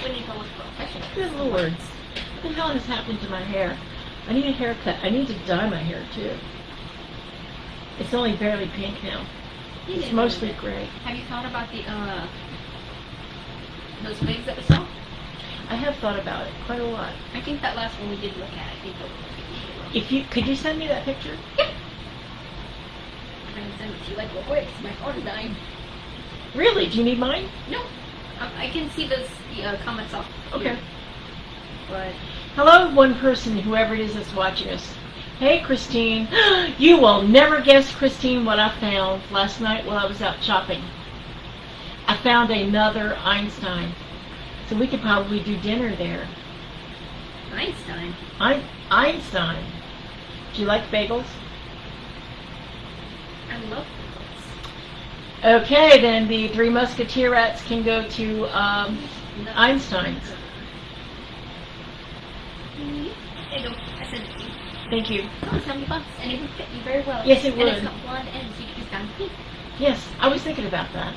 We need to look professional. Good Lord. What the hell has happened to my hair? I need a haircut. I need to dye my hair, too. It's only barely pink now. It's mostly gray. Have you thought about the, those wigs that we saw? I have thought about it quite a lot. I think that last one we did look at, I think Could you send me that picture? Yeah. I'm going to send it to you like real quick, 'cause my phone is dying. Really? Do you need mine? No. I can see the comments off. Okay. But hello, one person, whoever it is that's watching us. Hey, Christine. You will never guess, Christine, what I found last night while I was out shopping. I found another Einstein. So we could probably do dinner there. Einstein? Einstein. Do you like bagels? I love Okay, then the Three Musketeerettes can go to Einstein's. There you go. I said it to you. Thank you. Oh, $70, and it would fit you very well. Yes, it would. And it's got blonde ends, so you could just down pink. Yes, I was thinking about that.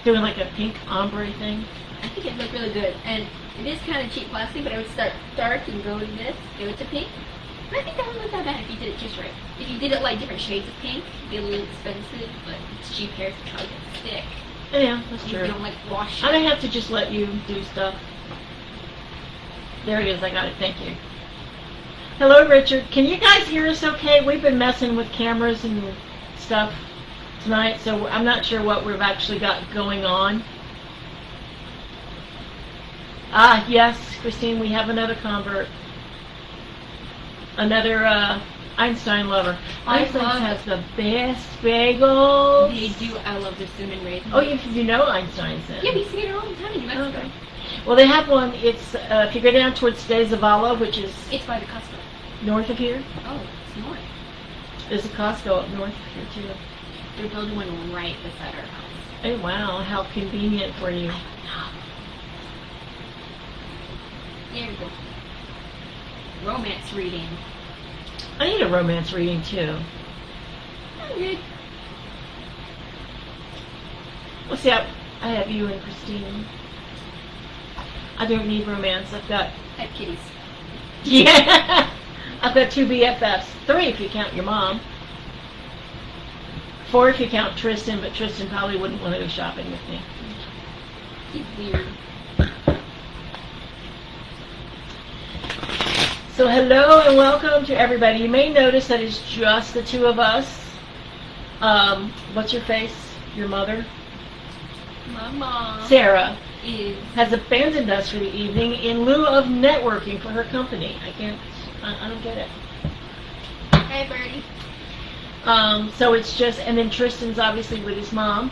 Doing like a pink ombre thing. I think it'd look really good, and it is kind of cheap plastic, but I would start dark and go like this, go to pink. And I think that wouldn't look that bad if you did it just right. If you did it like different shades of pink, it'd be a little expensive, but it's cheap hair, so it's probably gonna stick. Yeah, that's true. You don't like wash it. I don't have to just let you do stuff. There it is, I got it, thank you. Hello, Richard. Can you guys hear us okay? We've been messing with cameras and stuff tonight, so I'm not sure what we've actually got going on. Ah, yes, Christine, we have another convert. Another Einstein lover. Einstein has the best bagels. They do. I love their cinnamon raisin. Oh, you know Einstein's then. Yeah, we see it all the time in New Mexico. Okay. Well, they have one. It's if you go down towards De Zavala, which is It's by the Costco. north of here. Oh, it's north. There's a Costco up north of here too. They're building one right beside our house. Oh wow, how convenient for you. There we go. Romance reading. I need a romance reading too. I'm good. Well, see, I have you and Christine. I don't need romance. I've got I have kitties. yeah. I've got 2 BFFs, 3 if you count your mom. 4 if you count Tristan, but Tristan probably wouldn't want to go shopping with me. He's weird. So hello and welcome to everybody. You may notice that it's just the 2 of us. What's your face? Your mother? My mom Sarah has abandoned us for the evening in lieu of networking for her company. I don't get it. Hey, Birdie. So it's just, and then Tristan's obviously with his mom.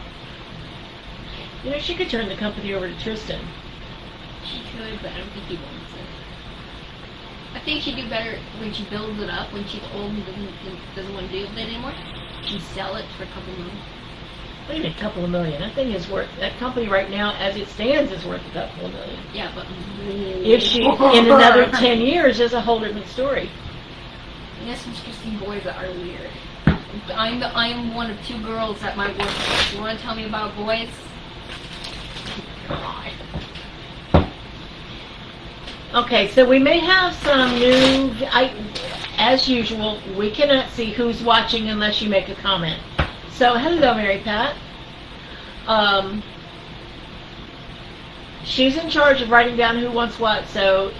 You know, she could turn the company over to Tristan. She could, but I don't think he wants it. I think she'd do better when she builds it up, when she's old and doesn't want to deal with it anymore. She'd sell it for a couple million. What do you mean, a couple of million? That thing is worth, that company right now, as it stands, is worth a couple of million. Yeah, but If she, in another 10 years, is a whole different story. There's some interesting boys that are weird. I'm one of 2 girls at my workplace. You want to tell me about boys? God. Okay, so we may have some new, as usual, we cannot see who's watching unless you make a comment. So, hello, Mary Pat. She's in charge of writing down who wants what, so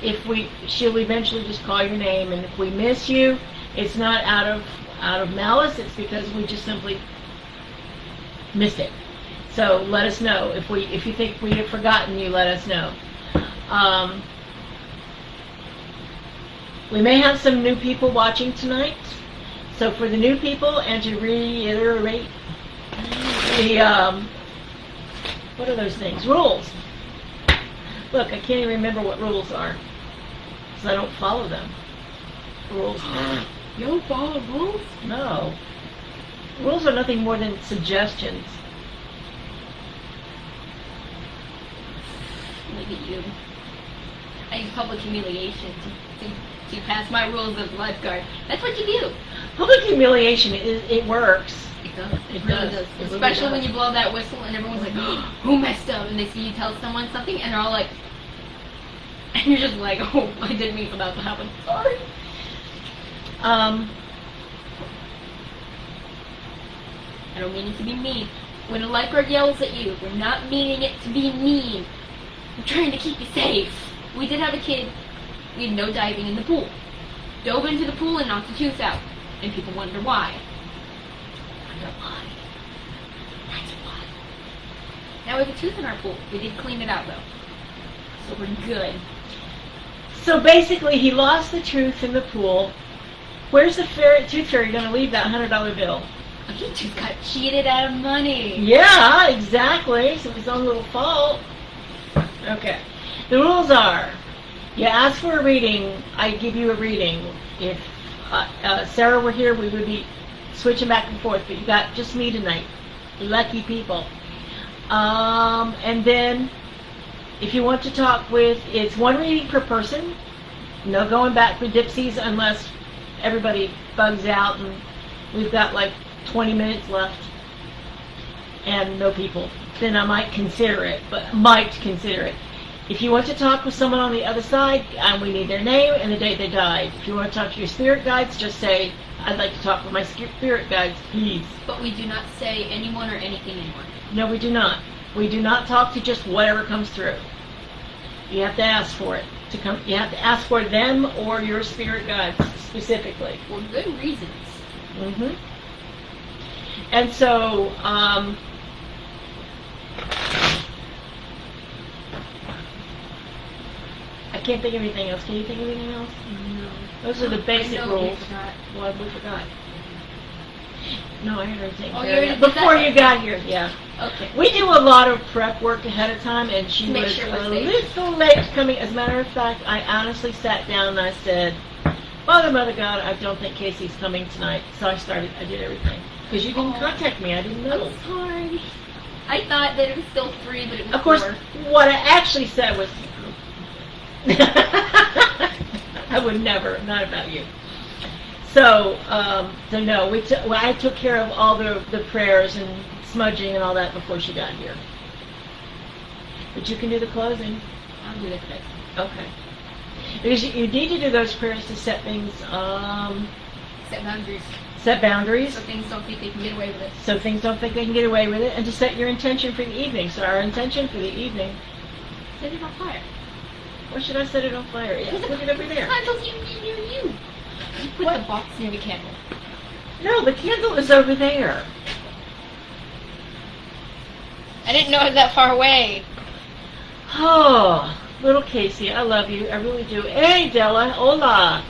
she'll eventually just call your name, and if we miss you, it's not out of malice, it's because we just simply missed it. So let us know. If you think we have forgotten you, let us know. We may have some new people watching tonight. So for the new people, and to reiterate the, what are those things? Rules. Look, I can't even remember what rules are, because I don't follow them. Rules. You don't follow rules? No. Rules are nothing more than suggestions. Look at you. I use public humiliation to pass my rules as lifeguard. That's what you do. Public humiliation, it works. It does. It really does. It really Especially when does. you blow that whistle and everyone's like, oh, who messed up? And they see you tell someone something and they're all like, and you're just like, oh, I didn't mean for that to happen. Sorry. I don't mean it to be mean. When a lifeguard yells at you, we're not meaning it to be mean. We're trying to keep you safe. We did have a kid, we had no diving in the pool. Dove into the pool and knocked a tooth out. And people wonder why. Wonder why. That's why. Now we have a tooth in our pool. We did clean it out though. So we're good. So basically, he lost the tooth in the pool. Where's the tooth fairy going to leave that $100 bill? He just got cheated out of money. Yeah, exactly. So his own little fault. Okay. The rules are, you ask for a reading, I give you a reading. If Sarah were here, we would be switching back and forth, but you got just me tonight. Lucky people. And then, if you want to talk with, it's one reading per person. No going back for dipsies unless everybody bugs out and we've got like 20 minutes left and no people. Then I might consider it, but might consider it. If you want to talk with someone on the other side, we need their name and the date they died. If you want to talk to your spirit guides, just say, I'd like to talk with my spirit guides, please. But we do not say anyone or anything anymore. No, we do not. We do not talk to just whatever comes through. You have to ask for it to come. You have to ask for them or your spirit guides specifically. For good reasons. Mm-hmm. And so, I can't think of anything else. Can you think of anything else? No. Those are the basic I know rules. We forgot. What we forgot? No, I heard everything. Oh, you already did before that? you got here, yeah. Okay. We do a lot of prep work ahead of time, and she To make was sure a we're safe. little late coming. As a matter of fact, I honestly sat down and I said, Father, Mother God, I don't think Kaci's coming tonight. So I did everything. Because you didn't contact me, I didn't know. I'm sorry. I thought that it was still 3, but it was Of course, 4. what I actually said was, I would never, not about you. So no, I took care of all the prayers and smudging and all that before she got here. But you can do the closing. I'll do this. Okay. Because you need to do those prayers to set things, Set boundaries. set boundaries, So things don't think they can get away with it. so things don't think they can get away with it, and to set your intention for the evening. So our intention for the evening, Set it on fire. where should I set it on fire? Yeah, put it over there. Candles near you. You put What? the box near the candle. No, the candle is over there. I didn't know it was that far away. Oh, little Kaci, I love you. I really do. Hey, Della, hola.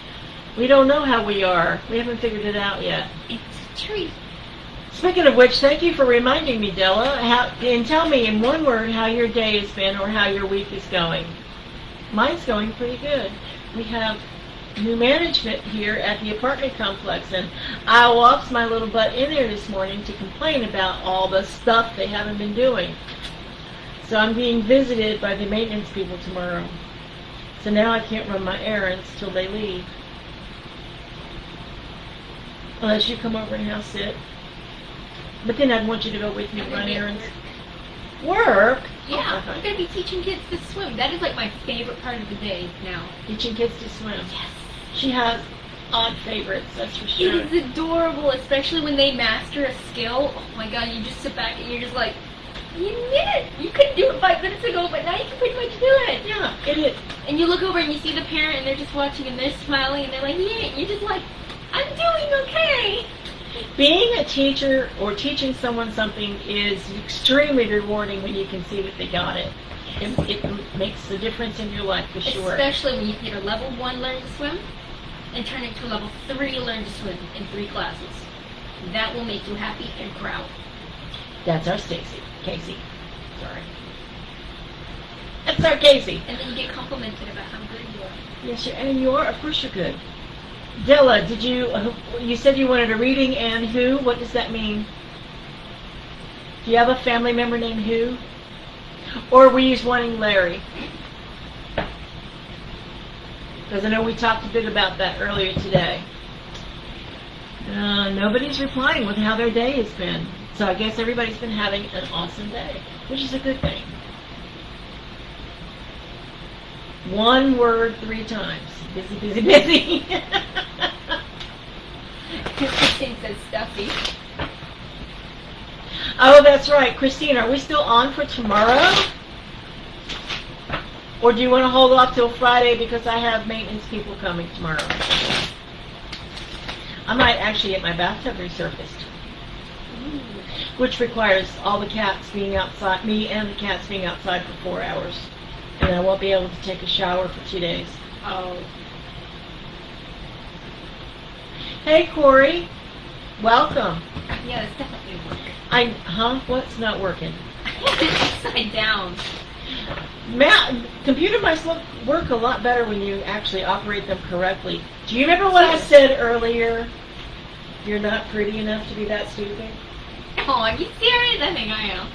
We don't know how we are. We haven't figured it out yet. It's a tree. Speaking of which, thank you for reminding me, Della. And tell me in one word how your day has been or how your week is going. Mine's going pretty good. We have new management here at the apartment complex, and I walked my little butt in there this morning to complain about all the stuff they haven't been doing. So I'm being visited by the maintenance people tomorrow. So now I can't run my errands till they leave. Unless you come over and house sit. But then I'd want you to go with me and run errands. Work? Yeah, Oh, I'm going to be teaching kids to swim. That is like my favorite part of the day now. Teaching kids to swim. Yes. She has odd favorites, that's for It sure. is adorable, especially when they master a skill. Oh my god, you just sit back and you're just like, you did it! You couldn't do it 5 minutes ago, but now you can pretty much do it. Yeah, it is. And you look over and you see the parent and they're just watching and they're smiling and they're like, yeah, and you're just like, I'm doing okay. Being a teacher or teaching someone something is extremely rewarding when you can see that they got it. It makes a difference in your life for sure. Especially when you get a level 1 learn to swim and turn it to a level 3 learn to swim in 3 classes. That will make you happy and proud. That's our Kaci. Sorry. That's our Kaci. And then you get complimented about how good you are. Yes, and you are. Of course you're good. Della, you said you wanted a reading, and who? What does that mean? Do you have a family member named who? Or were you just wanting Larry? Because I know we talked a bit about that earlier today. Nobody's replying with how their day has been. So I guess everybody's been having an awesome day, which is a good thing. One word 3 times. Busy, busy, busy. Christine says stuffy. Oh, that's right. Christine, are we still on for tomorrow? Or do you want to hold off till Friday because I have maintenance people coming tomorrow? I might actually get my bathtub resurfaced, which requires all the cats being outside, me and the cats being outside for 4 hours. And I won't be able to take a shower for 2 days. Oh. Hey, Corey. Welcome. Yeah, it's definitely working. What's not working? It's upside down. Computer mice work a lot better when you actually operate them correctly. Do you remember what I said earlier? You're not pretty enough to be that stupid? Oh, are you serious? I think I am.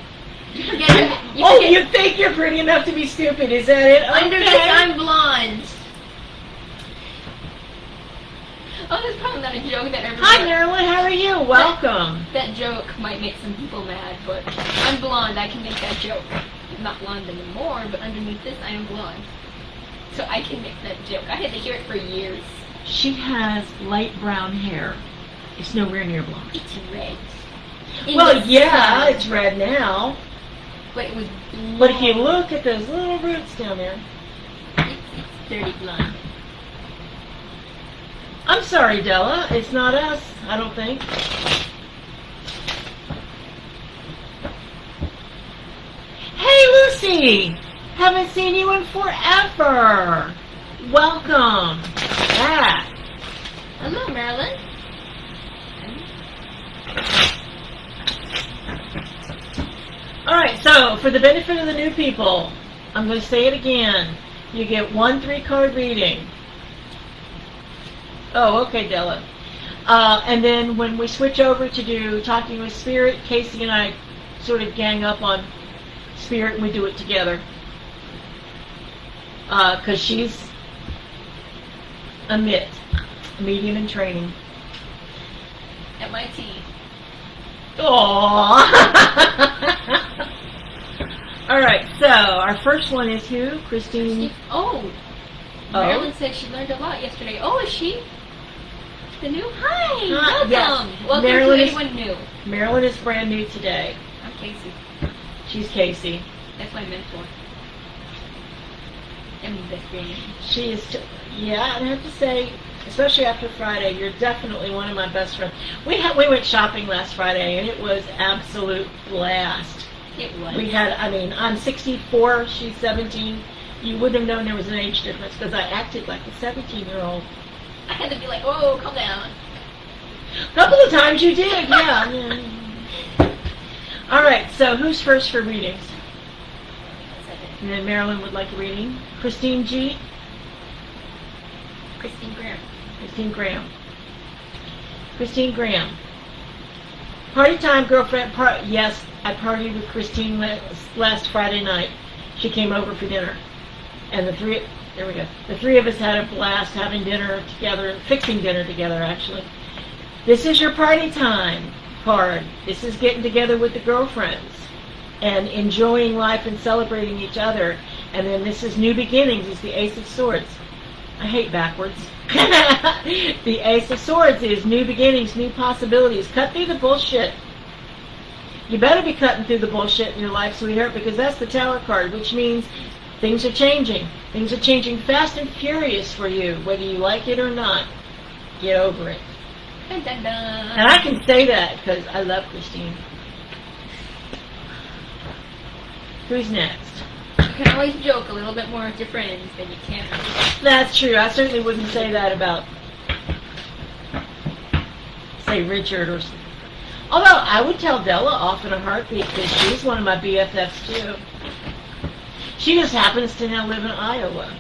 You forget you think you're pretty enough to be stupid? Is that it? Under this, Okay. I'm blonde. Oh, that's probably not a joke that everyone... Hi, Marilyn. How are you? Welcome. That joke might make some people mad, but I'm blonde. I can make that joke. I'm not blonde anymore, but underneath this, I am blonde. So I can make that joke. I had to hear it for years. She has light brown hair. It's nowhere near blonde. It's red. It's red now. But it was blonde. But if you look at those little roots down there... It's dirty blonde. I'm sorry, Della. It's not us, I don't think. Hey, Lucy! Haven't seen you in forever. Welcome back. Hello, Marilyn. All right, so for the benefit of the new people, I'm going to say it again. You get 1 3-card reading. Oh, okay, Della. And then when we switch over to do Talking with Spirit, Kaci and I sort of gang up on Spirit and we do it together. Because she's a medium in training. MIT. Aww. All right, so our first one is who? Christine. Oh. Marilyn said she learned a lot yesterday. Oh, is she? The new? Hi. Welcome. Yes. Welcome Marilyn to anyone new. Marilyn is brand new today. I'm Kaci. She's Kaci. That's my mentor. And my best friend. She is, I have to say, especially after Friday, you're definitely one of my best friends. We went shopping last Friday, and it was absolute blast. It was. We had, I'm 64, she's 17. You wouldn't have known there was an age difference because I acted like a 17-year-old. I had to be like, oh, calm down. A couple of times you did, yeah. All right, so who's first for readings? And then Marilyn would like a reading. Christine G. Christine Graham. Christine Graham. Christine Graham. Party time, girlfriend. Yes, I partied with Christine last Friday night. She came over for dinner. And the three of us had a blast having dinner together, fixing dinner together, actually. This is your party time card. This is getting together with the girlfriends and enjoying life and celebrating each other. And then this is new beginnings. It's the Ace of Swords. I hate backwards. The Ace of Swords is new beginnings, new possibilities. Cut through the bullshit. You better be cutting through the bullshit in your life, sweetheart, because that's the Tower card, which means things are changing. Things are changing fast and furious for you, whether you like it or not. Get over it. Dun, dun, dun. And I can say that because I love Christine. Who's next? You can always joke a little bit more with your friends than you can. That's true. I certainly wouldn't say that about, say, Richard or something. Although I would tell Della off in a heartbeat because she's one of my BFFs too. She just happens to now live in Iowa.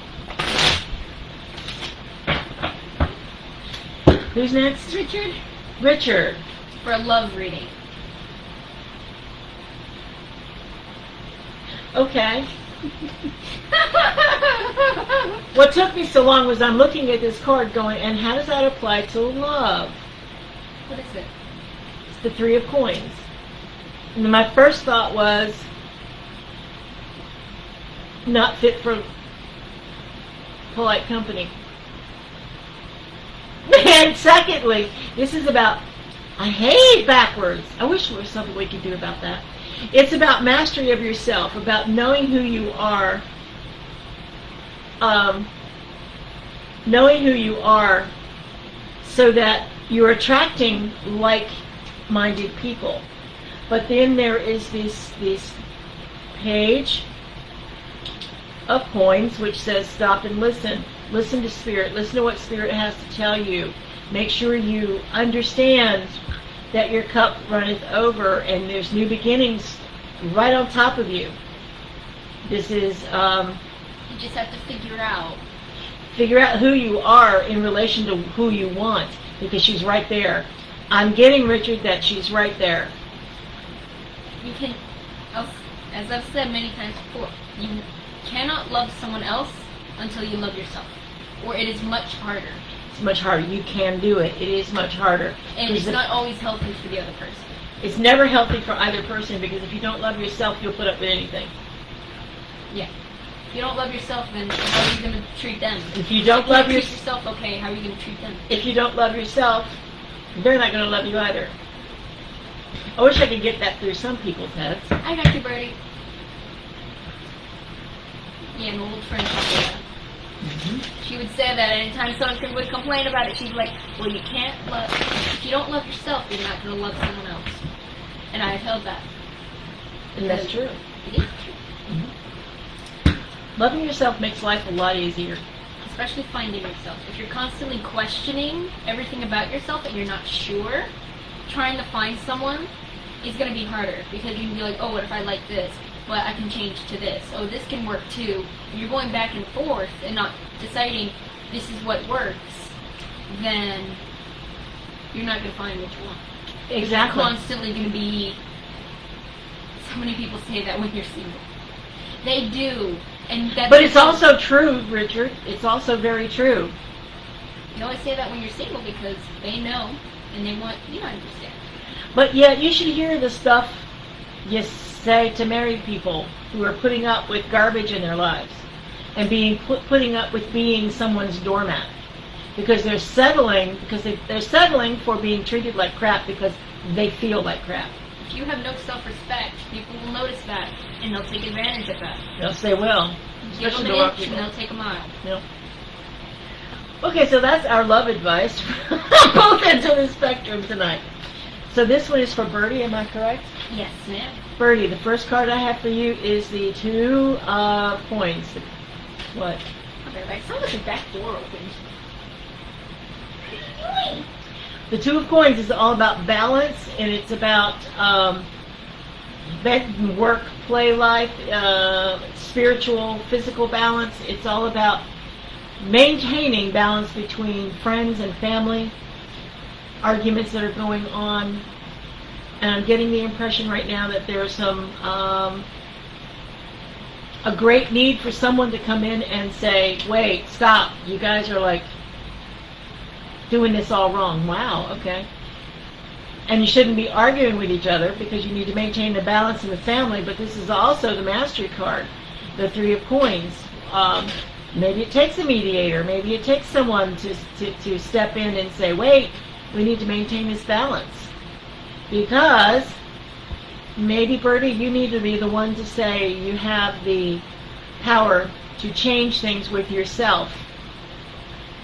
Who's next? Richard? Richard. For a love reading. Okay. What took me so long was I'm looking at this card going, and how does that apply to love? What is it? It's the Three of Coins. And my first thought was not fit for polite company. And secondly, this is about, I hate backwards. I wish there was something we could do about that. It's about mastery of yourself, about knowing who you are, knowing who you are so that you're attracting like-minded people. But then there is this page of coins which says stop and listen. Listen to Spirit. Listen to what Spirit has to tell you. Make sure you understand that your cup runneth over and there's new beginnings right on top of you. This is... you just have to figure out who you are in relation to who you want, because she's right there. I'm getting, Richard, that she's right there. You can, as I've said many times before, you cannot love someone else until you love yourself. Or it is much harder. It's much harder. You can do it. It is much harder. And it's not always healthy for the other person. It's never healthy for either person, because if you don't love yourself, you'll put up with anything. Yeah. If you don't love yourself, then how are you going to treat them? If you don't love treat yourself, okay, how are you going to treat them? If you don't love yourself, they're not going to love you either. I wish I could get that through some people's heads. I got you, Birdie. Yeah, an old friend told me that. She would say that anytime someone would complain about it, she'd be like, well, you can't love, if you don't love yourself, you're not going to love someone else. And I've held that. And that's true. It is true. Loving yourself makes life a lot easier. Especially finding yourself. If you're constantly questioning everything about yourself and you're not sure, trying to find someone is going to be harder, because you can be like, oh, what if I like this? But I can change to this. Oh, this can work too. If you're going back and forth and not deciding this is what works, then you're not going to find what you want. Exactly. You're constantly going to be... So many people say that when you're single. They do. And that's, but it's also true, Richard. It's also very true. You always say that when you're single because they know and they want you to understand. But yet you should hear the stuff you say to married people who are putting up with garbage in their lives and putting up with being someone's doormat, because they're settling for being treated like crap because they feel like crap. If you have no self-respect, people will notice that and they'll take advantage of that. Yes, they will. Give them an inch and they'll take a mile. Yep. Okay, so that's our love advice on both ends of the spectrum tonight. So this one is for Birdie, am I correct? Yes, ma'am. Birdie, the first card I have for you is the Two of Coins. What? Okay, like sounds like the back door opened. The Two of Coins is all about balance, and it's about work, play life, spiritual, physical balance. It's all about maintaining balance between friends and family, arguments that are going on. And I'm getting the impression right now that there's some a great need for someone to come in and say, wait, stop, you guys are like doing this all wrong. Wow, okay. And you shouldn't be arguing with each other because you need to maintain the balance in the family. But this is also the Mastery card, the Three of Coins. Maybe it takes a mediator. Maybe it takes someone to step in and say, wait, we need to maintain this balance. Because maybe, Birdie, you need to be the one to say you have the power to change things with yourself.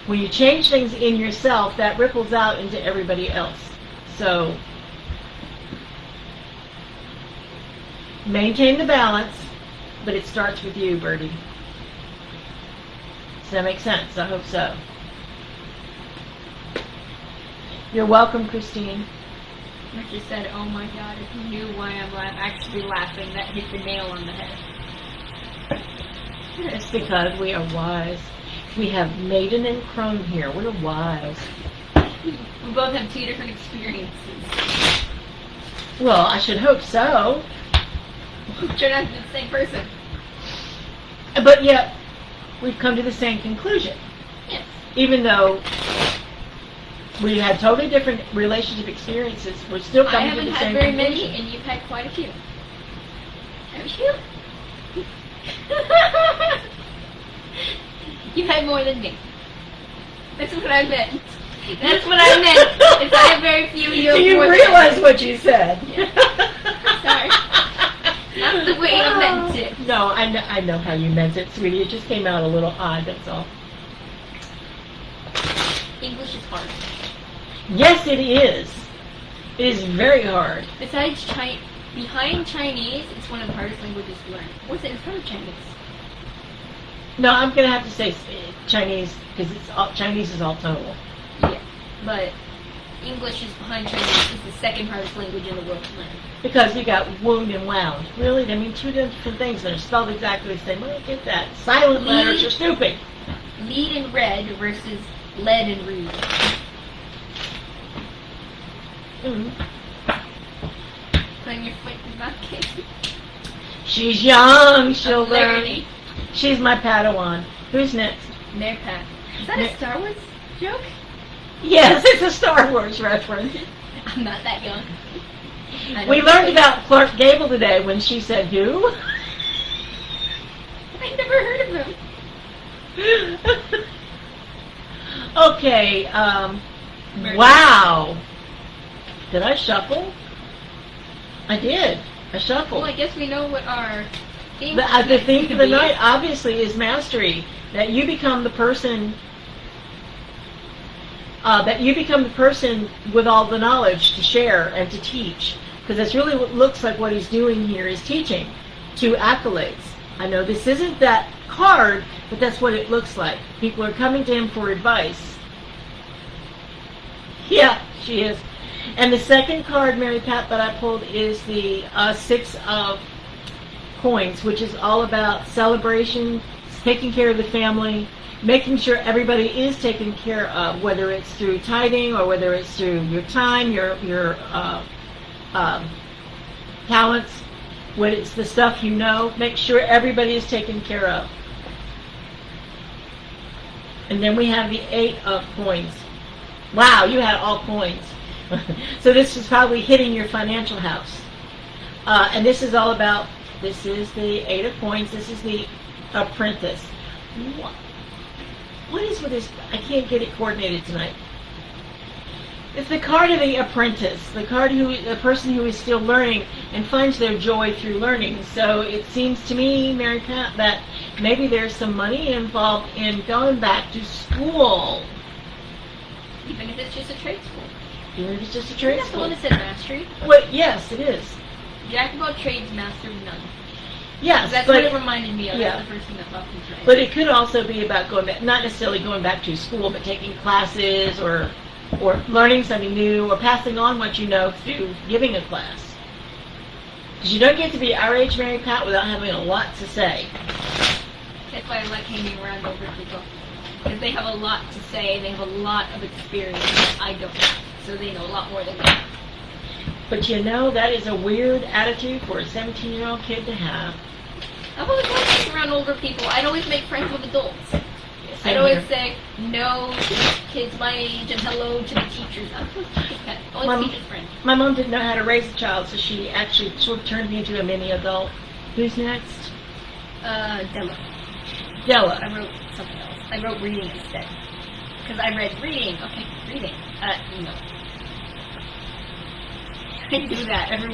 When you change things in yourself, that ripples out into everybody else. So, maintain the balance, but it starts with you, Birdie. Does that make sense? I hope so. You're welcome, Christine. Richard said, oh my God, if you knew why I'm actually laughing, that hit the nail on the head. It's because we are wise. We have maiden and crone here. We're wise. We both have two different experiences. Well, I should hope so. Turn out to be the same person. But yet, we've come to the same conclusion. Yes. Even though We had totally different relationship experiences. We're still I coming to haven't the had same very conclusion. many, and you've had quite a few. Have you? You've had more than me. That's what I meant. That's what I meant. If I have very few, you have Do you more realize than what you said? Yeah. Sorry. Not the way I meant it. No, I know how you meant it, sweetie. It just came out a little odd, that's all. English is hard. Yes, it is. It is very hard. Besides behind Chinese, it's one of the hardest languages to learn. What's it in front of Chinese? No, I'm going to have to say Chinese, because Chinese is all tonal. Yeah, but English is behind Chinese. It's the second hardest language in the world to learn. Because you got wound and wound. Really? I mean, two different things that are spelled exactly the same. I don't get that. Silent letters are stupid. Lead and red versus lead and read. Mm. Putting your foot in my case. She's young. She'll learn. Clarity. She's my Padawan. Who's next? Mayor Pat. Is that a Star Wars joke? Yes, it's a Star Wars reference. I'm not that young. I We don't learned know. about Clark Gable today when she said who. I never heard of him. Okay, wow. Did I shuffle? I did. I shuffled. Well, I guess we know what our theme The theme for the be. night, obviously, is mastery. That you become the person. That you become the person with all the knowledge to share and to teach. Because that's really what looks like what he's doing here is teaching to accolades. I know this isn't that card, but that's what it looks like. People are coming to him for advice. Yeah, she is. And the second card, Mary Pat, that I pulled is the Six of Coins, which is all about celebration, taking care of the family, making sure everybody is taken care of, whether it's through tithing or whether it's through your time, your talents, when it's the stuff you know, make sure everybody is taken care of. And then we have the Eight of Coins. Wow, you had all coins. So this is probably hitting your financial house. And this is all about, this is the Eight of Coins, this is the Apprentice. What is with this? I can't get it coordinated tonight. It's the card of the apprentice, the person who is still learning and finds their joy through learning. So it seems to me, Mary Pat, that maybe there's some money involved in going back to school. Even if it's just a trade school. Even if it's just a trade That's the one school. that said mastery. Well, yes, it is. Jack of all trades, master of none. Yes, That's but what it reminded me of. yeah. That's the first thing that popped into my head. But it could also be about going back, not necessarily going back to school, but taking classes or learning something new or passing on what you know through giving a class. Because you don't get to be our age, Mary Pat, without having a lot to say. That's why I like hanging around older people. Because they have a lot to say, and they have a lot of experience that I don't have. So they know a lot more than me. But you know, that is a weird attitude for a 17-year-old kid to have. I've always liked hanging around older people. I'd always make friends with adults. Same I'd always here. say no to kids my age and hello to the teachers. I'm supposed to teach pet. Always teacher's friend. My mom didn't know how to raise a child, so she actually sort of turned me into a mini adult. Who's next? Della. Della. I wrote something else. I wrote reading instead. Because I read reading. Okay, reading. No. I do that every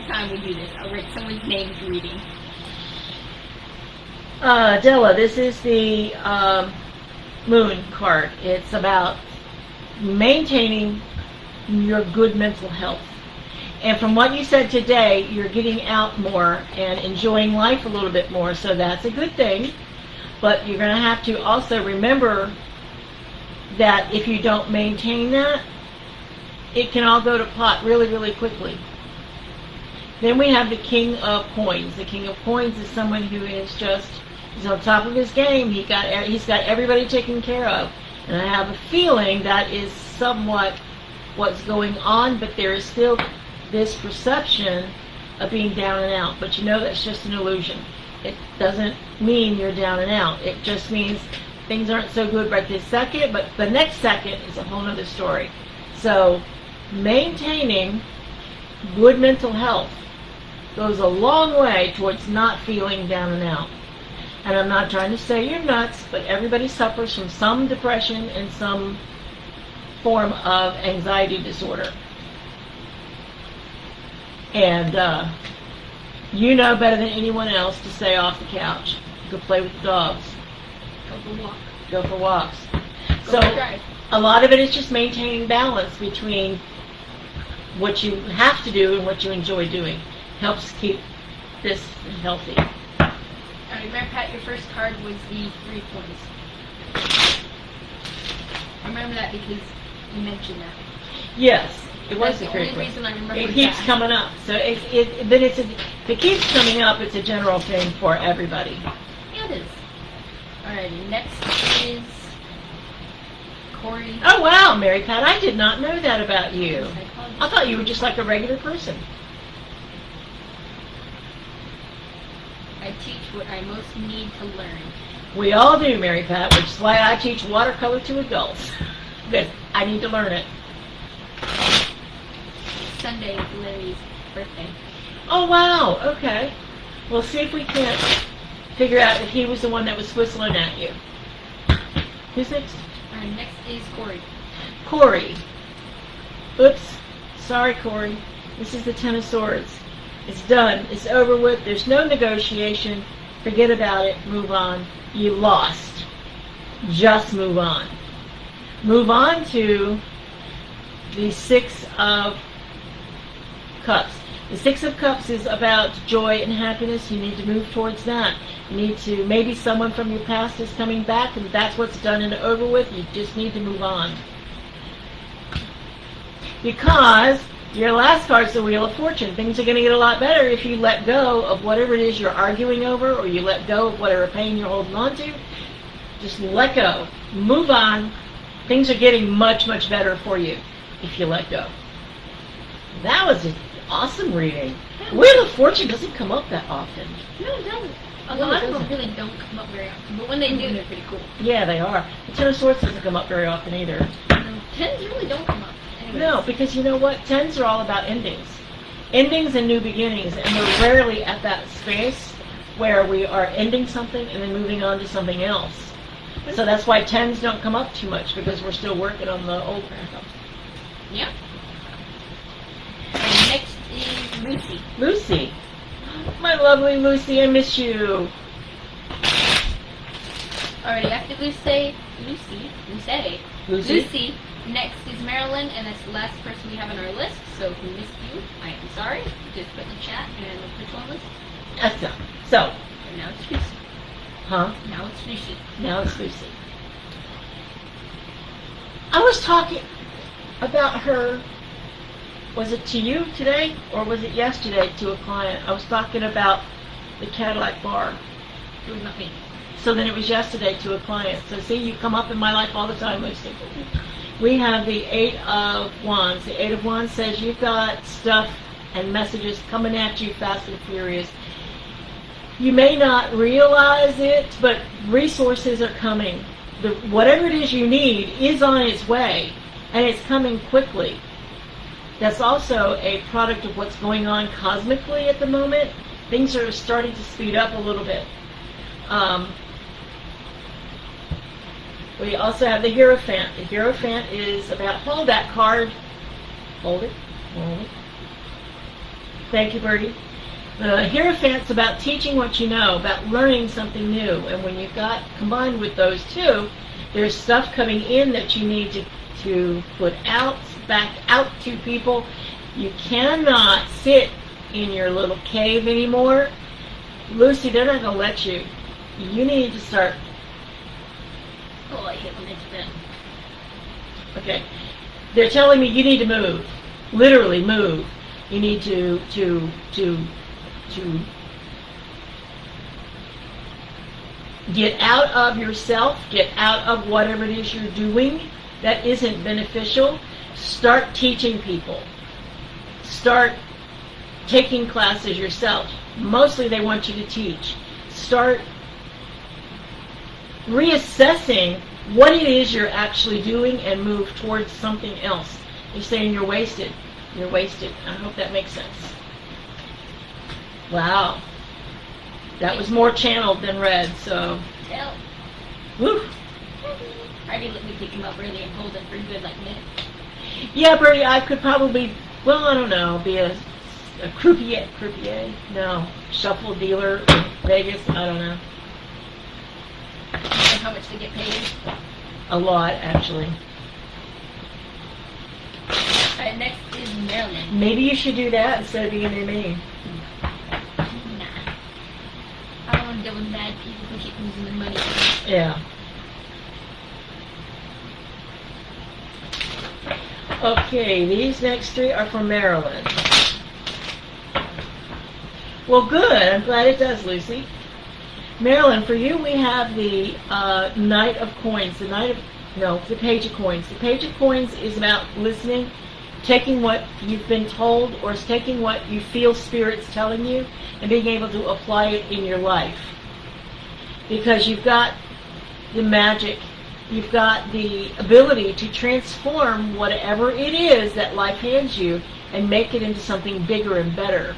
time we do this. I'll write someone's name as reading. Della, this is the Moon card. It's about maintaining your good mental health. And from what you said today, you're getting out more and enjoying life a little bit more, so that's a good thing. But you're going to have to also remember that if you don't maintain that, it can all go to pot really, really quickly. Then we have the King of Coins. The King of Coins is someone who is just, he's on top of his game. He's got everybody taken care of. And I have a feeling that is somewhat what's going on, but there is still this perception of being down and out. But you know that's just an illusion. It doesn't mean you're down and out. It just means things aren't so good right this second, but the next second is a whole other story. So maintaining good mental health goes a long way towards not feeling down and out. And I'm not trying to say you're nuts, but everybody suffers from some depression and some form of anxiety disorder. And you know better than anyone else to stay off the couch. Go play with the dogs. Go for a walk. Go for walks. Go So for a drive. a lot of it is just maintaining balance between what you have to do and what you enjoy doing. Helps keep this healthy. I remember, Pat, your first card was the 3 points. I remember that because you mentioned that. Yes, it was That's the a only great reason I remember It keeps that. coming up. So if it keeps coming up, it's a general thing for everybody. Yeah, it is. Alrighty, next is Corey. Oh wow, Mary Pat, I did not know that about you. Psychologist. I thought you were just like a regular person. I teach what I most need to learn. We all do, Mary Pat, which is why I teach watercolor to adults. Because I need to learn it. Sunday is Larry's birthday. Oh wow, okay. We'll see if we can't figure out if he was the one that was whistling at you. Who's next? Alright, next is Corey. Corey. Oops. Sorry, Corey. This is the Ten of Swords. It's done. It's over with. There's no negotiation. Forget about it. Move on. You lost. Just move on. Move on to the Six of Cups. The Six of Cups is about joy and happiness. You need to move towards that. You need to, maybe someone from your past is coming back and that's what's done and over with. You just need to move on. Because your last card's the Wheel of Fortune. Things are going to get a lot better if you let go of whatever it is you're arguing over, or you let go of whatever pain you're holding on to. Just let go. Move on. Things are getting much, much better for you if you let go. That was an awesome reading. Wheel of Fortune doesn't come up that often. No, it doesn't. A No, it lot of them doesn't. really don't come up very often, but when they do, they're pretty cool. Yeah, they are. The Ten of Swords doesn't come up very often either. No, tens really don't come up. Anyways. No, because you know what? Tens are all about endings. Endings and new beginnings, and we're rarely at that space where we are ending something and then moving on to something else. So that's why tens don't come up too much, because we're still working on the old crap. Yeah. And next is Lucy. Lucy. My lovely Lucy, I miss you. Alrighty, after Lucy, next is Marilyn, and that's the last person we have on our list. So if we missed you, I am sorry. Just put in the chat and we'll put you on the list. That's so. So, And now it's Lucy. huh? Now it's Lucy. Now it's Lucy. I was talking about her, was it to you today, or was it yesterday to a client? I was talking about the Cadillac bar. It was not me. So then it was yesterday to a client. So see, you come up in my life all the time, Lucy. We have the Eight of Wands. The Eight of Wands says you've got stuff and messages coming at you fast and furious. You may not realize it, but resources are coming. Whatever it is you need is on its way, and it's coming quickly. That's also a product of what's going on cosmically at the moment. Things are starting to speed up a little bit. We also have the Hierophant. The Hierophant is about, hold that card. Hold it. Hold it. Thank you, Bertie. The Hierophant's about teaching what you know, about learning something new. And when you've got, combined with those two, there's stuff coming in that you need to put out, back out to people. You cannot sit in your little cave anymore. Lucy, they're not going to let you. You need to start. Oh, I hit when it's been. Okay. They're telling me you need to move. Literally move. You need to get out of yourself, get out of whatever it is you're doing that isn't beneficial. Start teaching people. Start taking classes yourself. Mostly they want you to teach. Start reassessing what it is you're actually doing and move towards something else. You're saying you're wasted. You're wasted. I hope that makes sense. Wow. That was more channeled than read, so. Tell. Woo. Already let me pick him up really and hold him for a good like minute. Yeah, Bertie, I could probably, well, I don't know, be a croupier? No. Shuffle dealer in Vegas? I don't know. And how much they get paid? A lot, actually. Alright, next is Marilyn. Maybe you should do that instead of being a me. Nah. I don't want to deal with mad people who keep losing their money. Yeah. Okay, these next three are from Maryland. Well, good. I'm glad it does, Lucy. Marilyn, for you, we have the Knight of Coins. The Page of Coins. The Page of Coins is about listening, taking what you've been told, or taking what you feel Spirit's telling you, and being able to apply it in your life. Because you've got the magic, you've got the ability to transform whatever it is that life hands you and make it into something bigger and better.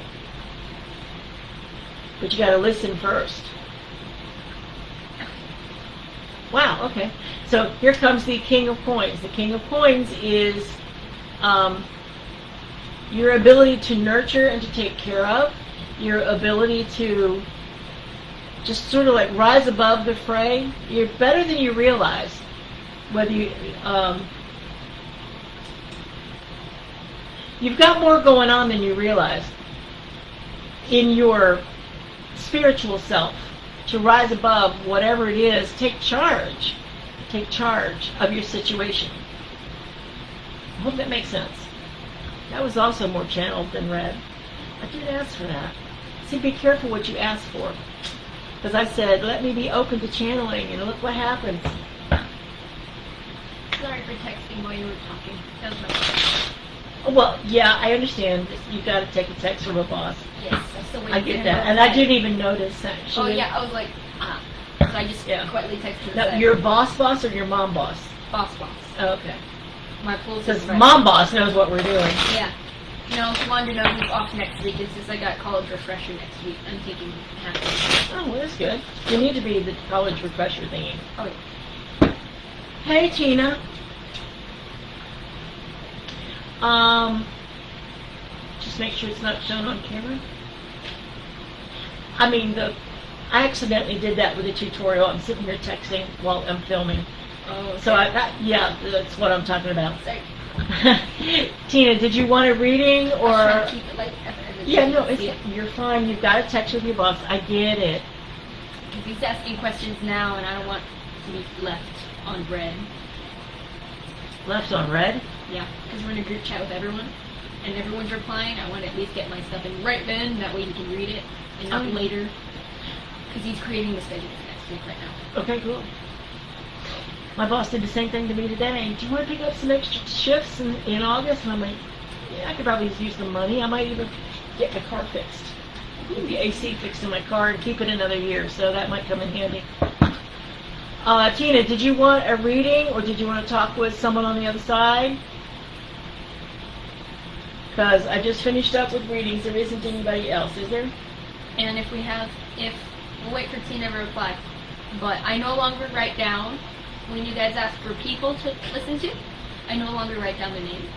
But you got to listen first. Wow, okay. So here comes the King of Coins. The King of Coins is your ability to nurture and to take care of, your ability to just sort of like rise above the fray. You're better than you realize. Whether you've got more going on than you realize in your spiritual self, to rise above whatever it is. Take charge of your situation. I hope that makes sense. That was also more channeled than read. I did ask for that. See, be careful what you ask for, because I said, let me be open to channeling, and look what happens. Sorry for texting while you were talking. That was my fault. Well, yeah, I understand. You got to take a text from a boss. Yes, I still waiting I for get him that, to and I reply. didn't even notice actually. Oh yeah, I was like, So I just quietly texted him. Now, your boss or your mom boss? boss. Oh, okay. My pool Because supervisor. mom boss knows what we're doing. Yeah. No, he wanted to know who's off next week. It's just I got college refresher next week. I'm taking half. Oh, well, that's good. You need to be the college refresher thingy. Oh, yeah. Hey, Tina. Just make sure it's not shown on camera. I accidentally did that with a tutorial. I'm sitting here texting while I'm filming. Oh, okay. So that's what I'm talking about. Sorry. Tina, did you want a reading I was trying or? to keep it like Yeah, no, you're fine. You've got a text with your boss. I get it. Because he's asking questions now, and I don't want to be left on red. Left on red? Yeah, because we're in a group chat with everyone, and everyone's replying. I want to at least get my stuff in right then. That way he can read it, and not later. Because he's creating the schedule for next week right now. Okay, cool. My boss did the same thing to me today. Do you want to pick up some extra shifts in August? And I'm like, yeah, I could probably use some money. I might even get my car fixed. Get the AC fixed in my car and keep it another year, so that might come in handy. Tina, did you want a reading, or did you want to talk with someone on the other side? Because I just finished up with readings. There isn't anybody else, is there? And we'll wait for Tina to reply. But I no longer write down, when you guys ask for people to listen to, I no longer write down their names.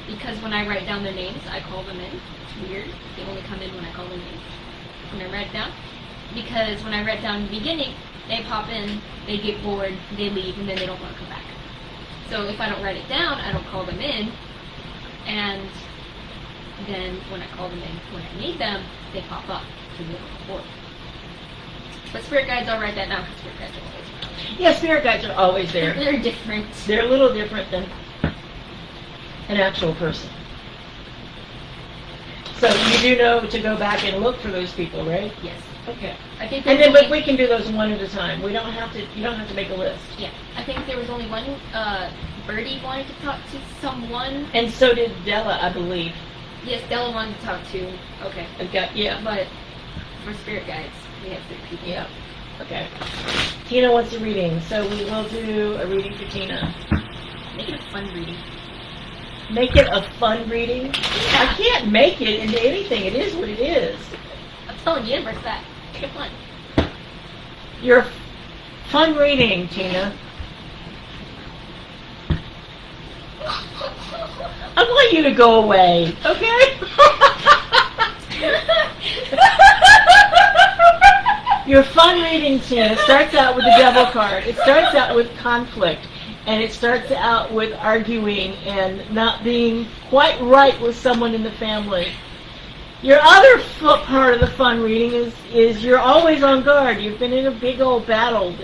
Because when I write down their names, I call them in. It's weird. They only come in when I call their names. When I write it down. Because when I write down in the beginning, they pop in, they get bored, they leave, and then they don't want to come back. So if I don't write it down, I don't call them in. And then when I call them in, when I need them, they pop up to the board. But spirit guides, I'll write that down because spirit guides are always around. Yeah, spirit guides are always there. They're different. They're a little different than an actual person. So you do know to go back and look for those people, right? Yes. Okay. I think And there then, was but we can do those one at a time. We don't have to. You don't have to make a list. yeah. I think there was only one. Birdie wanted to talk to someone. And so did Della, I believe. Yes, Della wanted to talk to. Okay. Yeah. But for spirit guides, we have 3 people. Yeah. Okay. Tina wants a reading, so we will do a reading for Tina. Make it a fun reading. Make it a fun reading? I can't make it into anything. It is what it is. I'm telling the universe that. Make it fun. Your fun reading, Tina. I want you to go away, okay? Your fun reading, Tina, starts out with the devil card. It starts out with conflict, and it starts out with arguing and not being quite right with someone in the family. Your other part of the fun reading is you're always on guard. You've been in a big old battle.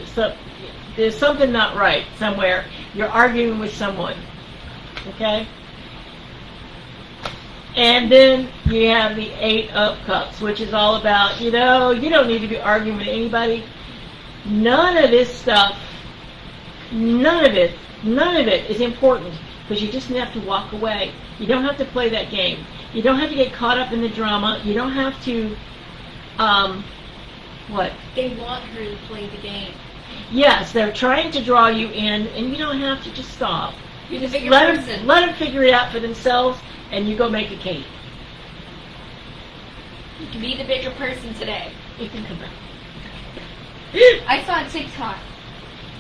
There's something not right somewhere. You're arguing with someone. Okay? And then you have the 8 of Cups, which is all about, you don't need to be arguing with anybody. None of this stuff, none of it is important, because you just have to walk away. You don't have to play that game. You don't have to get caught up in the drama. You don't have to, what? They want her to play the game. Yes, they're trying to draw you in, and you don't have to just stop. You're the bigger Let person. them figure it out for themselves, and you go make a cake. You can be the bigger person today. You can come back. I saw a TikTok.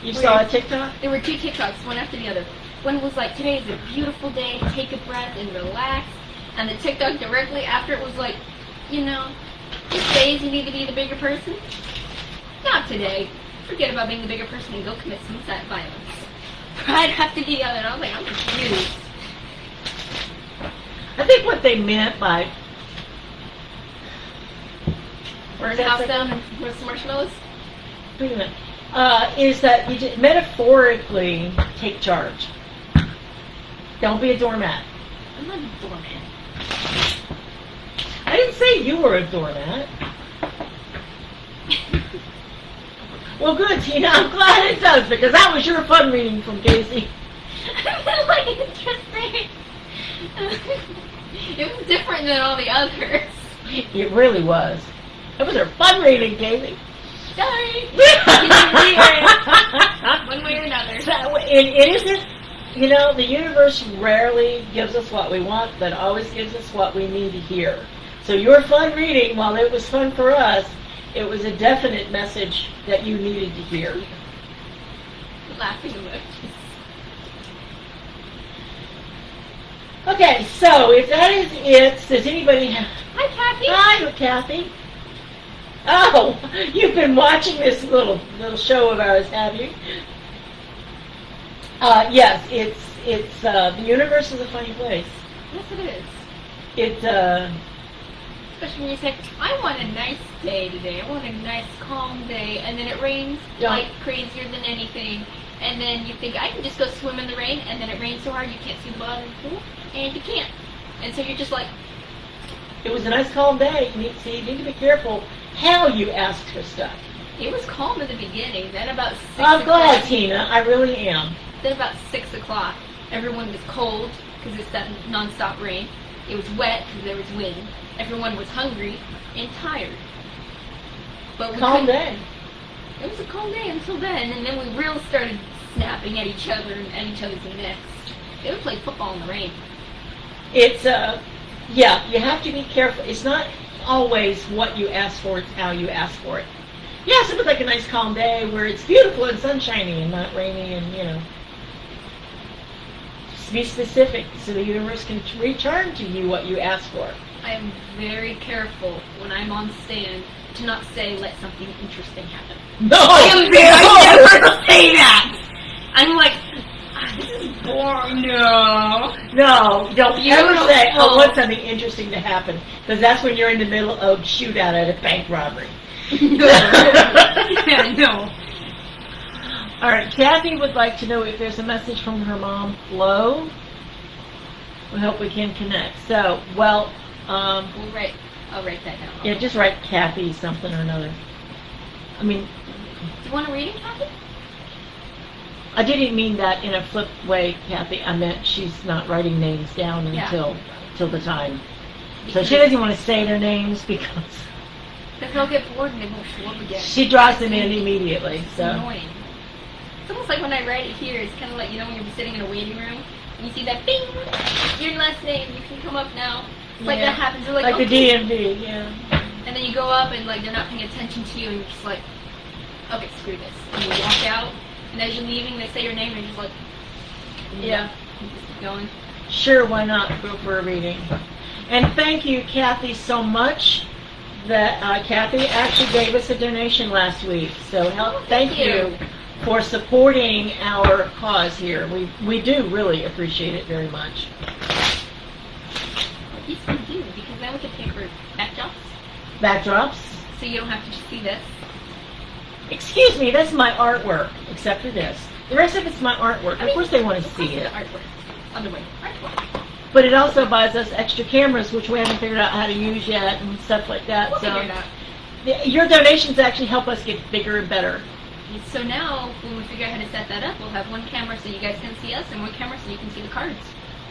You saw a TikTok? There were 2 TikToks, one after the other. One was like, today is a beautiful day, take a breath and relax. And the TikTok directly after it was like, these days you need to be the bigger person. Not today. Forget about being the bigger person and go commit suicide violence. Right after the other, and I was like, I'm confused. I think what they meant by... Burn the house down and with some marshmallows? Wait a minute. Is that you just metaphorically take charge. Don't be a doormat. I'm not a doormat. I didn't say you were a doormat. Well, good, Tina. I'm glad it does, because that was your fun reading from Kaci. Like, interesting. It was different than all the others. It really was. It was her fun reading, Kaci. Sorry. One way or another. So, it isn't, the universe rarely gives us what we want, but always gives us what we need to hear. So your fun reading, while it was fun for us, it was a definite message that you needed to hear. Laughing emojis. Okay, so if that is it, does anybody have... Hi, Kathy. Hi, Kathy. Oh, you've been watching this little show of ours, have you? Yes, it's the universe is a funny place. Yes, it is. It's Especially when you say, I want a nice day today. I want a nice, calm day. And then it rains like crazier than anything. And then you think, I can just go swim in the rain. And then it rains so hard you can't see the bottom of the pool. And you can't. And so you're just like... It was a nice, calm day. You need to be careful how you ask for stuff. It was calm in the beginning. Then about 6 I'm glad, o'clock... Tina. I really am. Then about 6 o'clock, everyone was cold because it's that nonstop rain. It was wet because there was wind. Everyone was hungry and tired. But we Calm couldn't- day. It was a calm day until then, and then we really started snapping at each other and at each other's necks. They would play football in the rain. It's yeah, you have to be careful. It's not always what you ask for, it's how you ask for it. Yes, it was like a nice calm day where it's beautiful and sunshiny and not rainy and, just be specific so the universe can return to you what you ask for. I am very careful when I'm on stand to not say, let something interesting happen. No! I never say that! I'm like, this is boring. No. No, don't ever say, I Beautiful. want something interesting to happen, because that's when you're in the middle of shootout at a bank robbery. Yeah, no. All right, Kathy would like to know if there's a message from her mom, Flo. We hope we can connect. So, well, I'll write that down. yeah, just write Kathy something or another. I mean, Do you want a reading, Kathy? I didn't mean that in a flip way, Kathy. I meant she's not writing names down Yeah. until the time. So she doesn't want to say their names because Because they'll get bored and they won't show up again. She draws them in immediately, It's so. annoying. It's almost like when I write it here, it's kind of like, you know, when you're sitting in a waiting room, and you see that bing, your last name, you can come up now. It's like Yeah. that happens. They're like, Like the okay. DMV, yeah. And then you go up and like they're not paying attention to you, and you're just like, okay, screw this. And you walk out, and as you're leaving, they say your name, and you're just like, Yeah. you just keep going. Sure, why not go for a reading? And thank you, Kathy, so much. That Kathy actually gave us a donation last week. So thank you for supporting our cause here. We do really appreciate it very much. Yes, we do, because now we can pay for backdrops, Backdrops. so you don't have to just see this. Excuse me, that's my artwork, except for this. The rest of it's my artwork. Of course they want to see it. Artwork. Other way. Artwork. But it also buys us extra cameras, which we haven't figured out how to use yet and stuff like that. We'll So figure it out. your donations actually help us get bigger and better. So now, when we figure out how to set that up, we'll have one camera so you guys can see us, and one camera so you can see the cards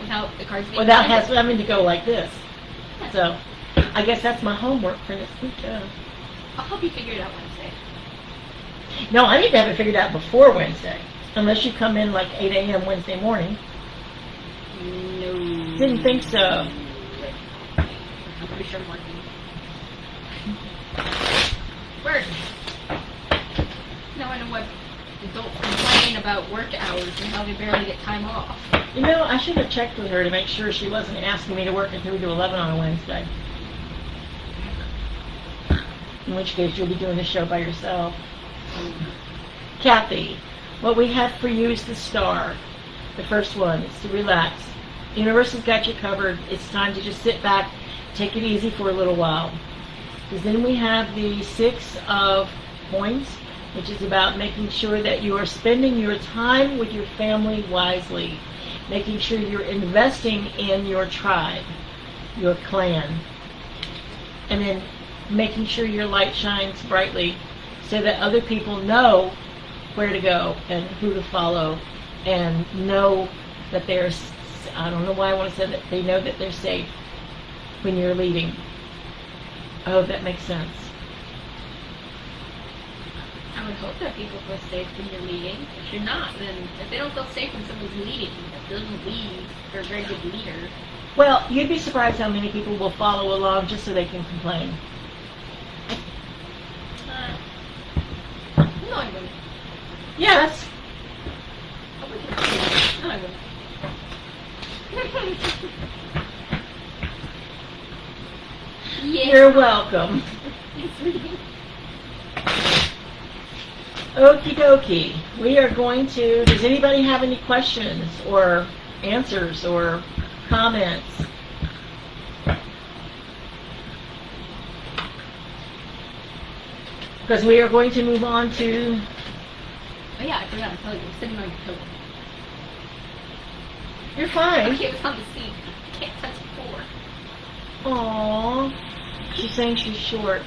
without the cards being Without presented. having to go like this. Yeah. So I guess that's my homework for this week. I'll help you figure it out Wednesday. No, I need to have it figured out before Wednesday. Unless you come in like 8 a.m. Wednesday morning. No. Didn't think so. I'm pretty sure I'm working. Work. Now I know what adults complain about work hours and how they barely get time off. You know, I should have checked with her to make sure she wasn't asking me to work at 3 to 11 on a Wednesday. In which case, you'll be doing the show by yourself. Kathy, what we have for you is the star. The first one is to relax. The universe has got you covered. It's time to just sit back, take it easy for a little while. Because then we have the 6 of coins, which is about making sure that you are spending your time with your family wisely, making sure you're investing in your tribe, your clan, and then making sure your light shines brightly so that other people know where to go and who to follow and know that they're, I don't know why I want to say that, they know that they're safe when you're leading. I hope that makes sense. I would hope that people feel safe when you're leading. If you're not, then if they don't feel safe when someone's leading, that doesn't lead, they're a very good leader. Well, you'd be surprised how many people will follow along just so they can complain. No, I wouldn't. Yes. I wouldn't. No, I wouldn't. Yeah. You're welcome. Okie dokie. We are going to, does anybody have any questions or answers or comments? Because we are going to move on to, Oh yeah, I forgot to tell you, I'm sitting on your pillow. you're fine. Okay, it was on the seat. I can't touch the floor. Aww. She's saying she's short.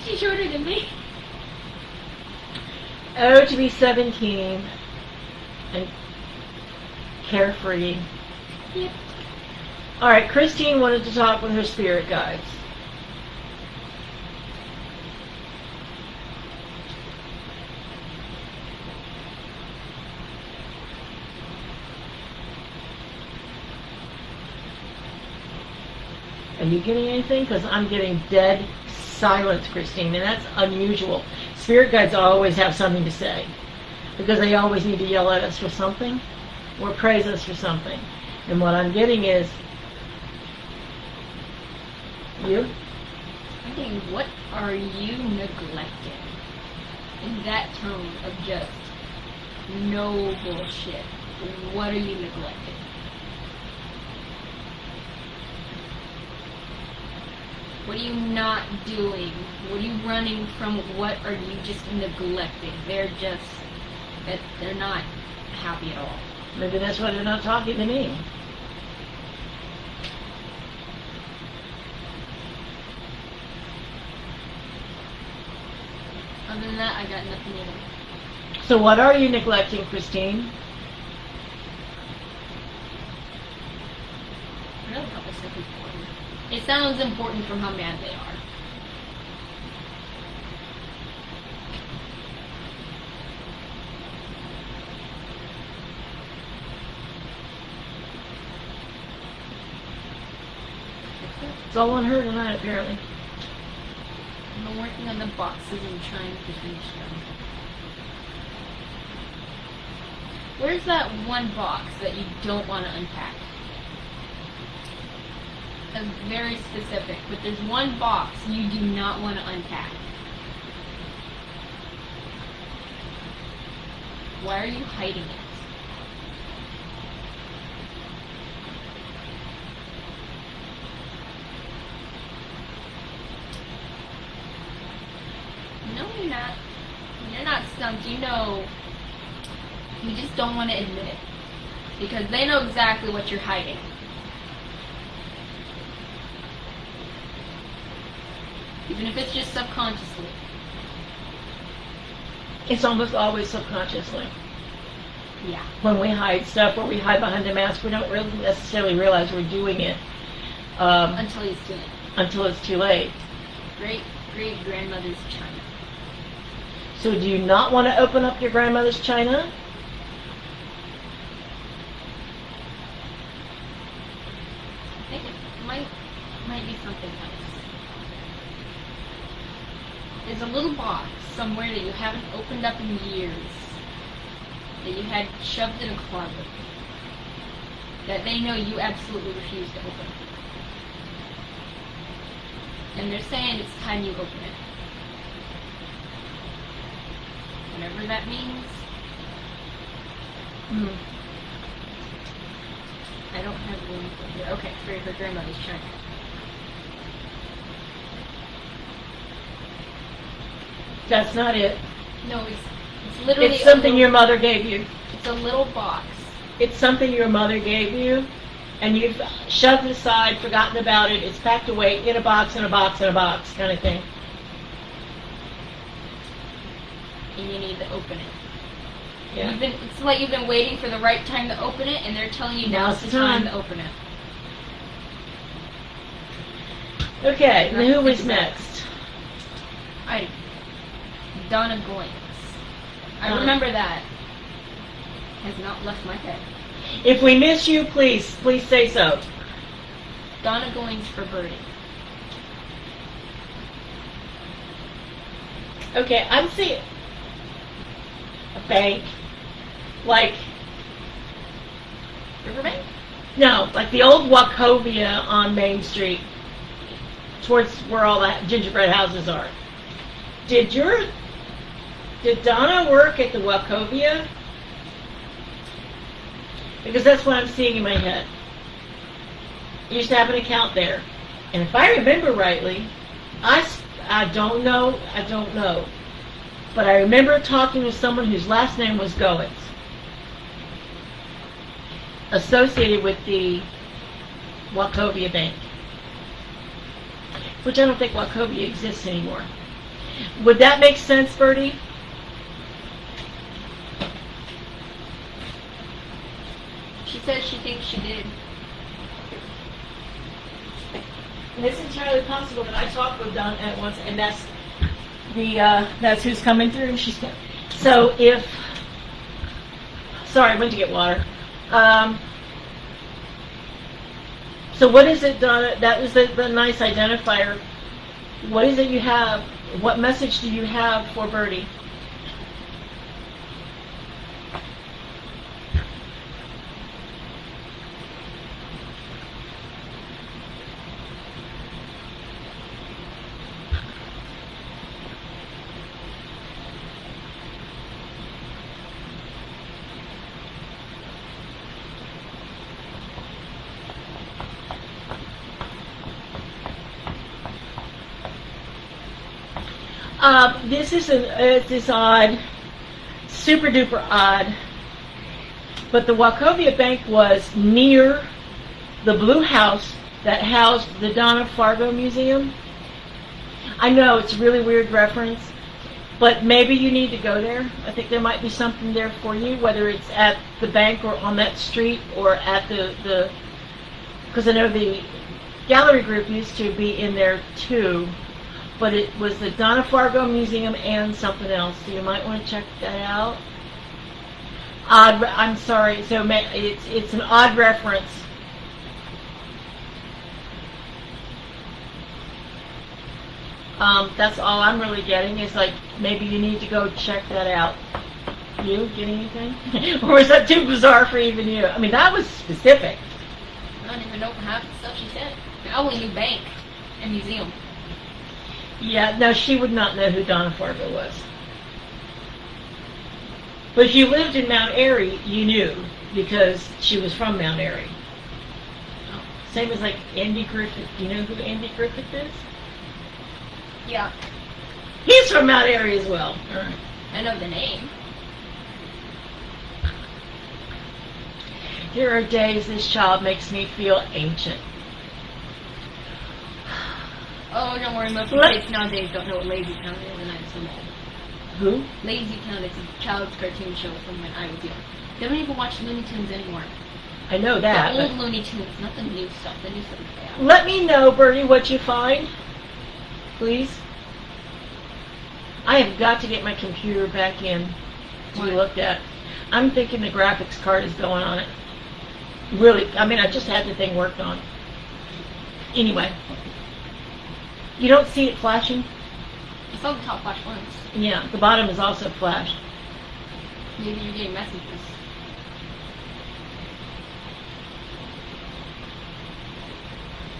She's shorter than me. Oh, to be 17 and carefree. Yep. All right, Christine wanted to talk with her spirit guides. Are you getting anything? Because I'm getting dead silence, Christine, and that's unusual. Spirit guides always have something to say because they always need to yell at us for something or praise us for something. And what I'm getting is, you? I'm thinking, what are you neglecting? In that tone of just no bullshit. What are you neglecting? What are you not doing? What are you running from? What are you just neglecting? They're not happy at all. Maybe that's why they're not talking to me. Other than that, I got nothing either. So what are you neglecting, Christine? It sounds important from how mad they are. It's all on her tonight, apparently. I'm working on the boxes and trying to finish them. Where's that one box that you don't want to unpack? That's very specific, but there's one box you do not want to unpack. Why are you hiding it? No, you're not. You're not stumped. You know. You just don't want to admit it. Because they know exactly what you're hiding. Even if it's just subconsciously. It's almost always subconsciously. Yeah. When we hide stuff or we hide behind a mask, we don't really necessarily realize we're doing it. Until it's too late. Until it's too late. Great-great-grandmother's china. So do you not want to open up your grandmother's china? I think it might be something else. There's a little box somewhere that you haven't opened up in years. That you had shoved in a closet. That they know you absolutely refuse to open. And they're saying it's time you open it. Whatever that means. I don't have room for here. Okay, for her grandmother's china. That's not it. No, it's literally. It's something your mother gave you. It's a little box. It's something your mother gave you, and you've shoved it aside, forgotten about it. It's packed away in a box, in a box, in a box, kind of thing. And you need to open it. Yeah. It's like you've been waiting for the right time to open it, and they're telling you now's the time to open it. Okay, and who was next? Donna Goins. I remember that. Has not left my head. If we miss you, please say so. Donna Goins for Birdie. Okay, I'm seeing a bank, like Riverbank? no, like the old Wachovia on Main Street, towards where all the gingerbread houses are. Did Donna work at the Wachovia? Because that's what I'm seeing in my head. I used to have an account there. And if I remember rightly, I don't know, but I remember talking to someone whose last name was Goins, associated with the Wachovia Bank, which I don't think Wachovia exists anymore. Would that make sense, Bertie? She says she thinks she did. And it's entirely possible that I talked with Don at once, and that's who's coming through. So if, sorry, I went to get water. So what is it, Donna? That was the nice identifier. What is it you have? What message do you have for Bertie? This is odd, super duper odd, but the Wachovia Bank was near the blue house that housed the Donna Fargo Museum. I know it's a really weird reference, but maybe you need to go there. I think there might be something there for you, whether it's at the bank or on that street or at the because I know gallery group used to be in there too, but it was the Donna Fargo Museum and something else, so you might want to check that out. I'm sorry, so it's an odd reference. That's all I'm really getting is like maybe you need to go check that out. You get anything? Or was that too bizarre for even you? I mean, that was specific. I don't even know half the stuff she said. I only knew bank and museum. Yeah, no, she would not know who Donna Fargo was. But if you lived in Mount Airy, you knew because she was from Mount Airy. Oh. Same as like Andy Griffith. Do you know who Andy Griffith is? Yeah, He's from Mount Airy as well. All right. I know the name. There are days this child makes me feel ancient. Oh, don't worry, most kids nowadays don't know what Lazy Town is, and I'm so mad. Who? Lazy Town is a child's cartoon show from when I was young. They don't even watch Looney Tunes anymore. I know that. The old Looney Tunes, not the new stuff. The new stuff is bad. Let me know, Bertie, what you find. Please. I have got to get my computer back in to be Why? looked at. I'm thinking the graphics card is going on it. Really, I mean, I just had the thing worked on. Anyway. You don't see it flashing? I saw the top flash once. Yeah, the bottom is also flashed. Maybe you're getting messages.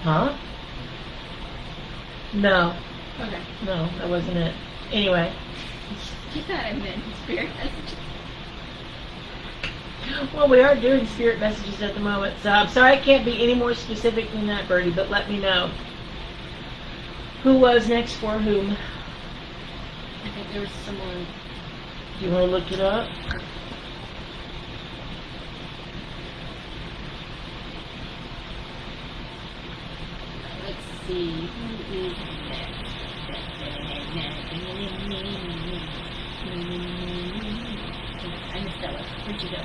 Huh? No. Okay. No, that wasn't it. Anyway. She thought I meant spirit messages. Well, we are doing spirit messages at the moment, so I'm sorry I can't be any more specific than that, Bertie, but let me know. Who was next for whom? I think there was someone. Do you want to look it up? Let's see. Who is next? I missed Della. Where'd you go?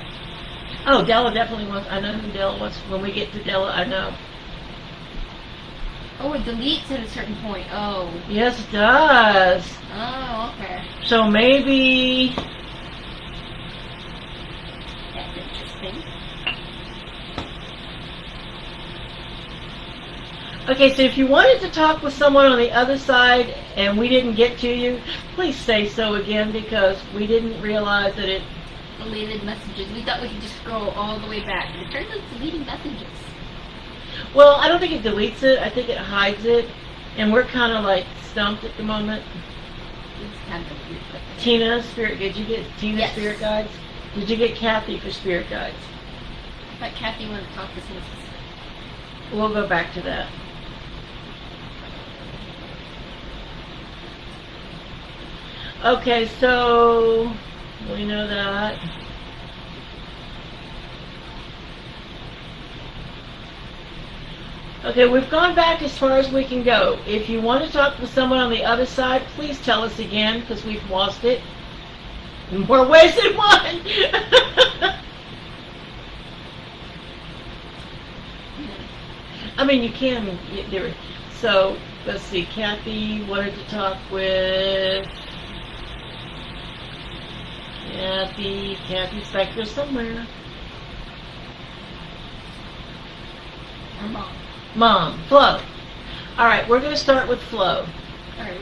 Oh, Della definitely was. I know who Della was. When we get to Della, I know. Oh, it deletes at a certain point. Oh. Yes, it does. Oh, okay. So maybe... That's interesting. Okay, so if you wanted to talk with someone on the other side and we didn't get to you, please say so again because we didn't realize that it... Deleted messages. We thought we could just scroll all the way back. It turns out it's deleting messages. Well, I don't think it deletes it. I think it hides it. And we're kind of like stumped at the moment. It's kind of weird. Tina, Spirit, did you get Tina Yes. Spirit Guides? Did you get Kathy for Spirit Guides? But Kathy wanted to talk to us. We'll go back to that. Okay, so we know that. Okay, we've gone back as far as we can go. If you want to talk with someone on the other side, please tell us again because we've lost it. In more ways than one. I mean, you can. So, let's see. Kathy wanted to talk with... Kathy's back there somewhere. Or mom. Mom, Flo. All right, we're going to start with Flo. Alright,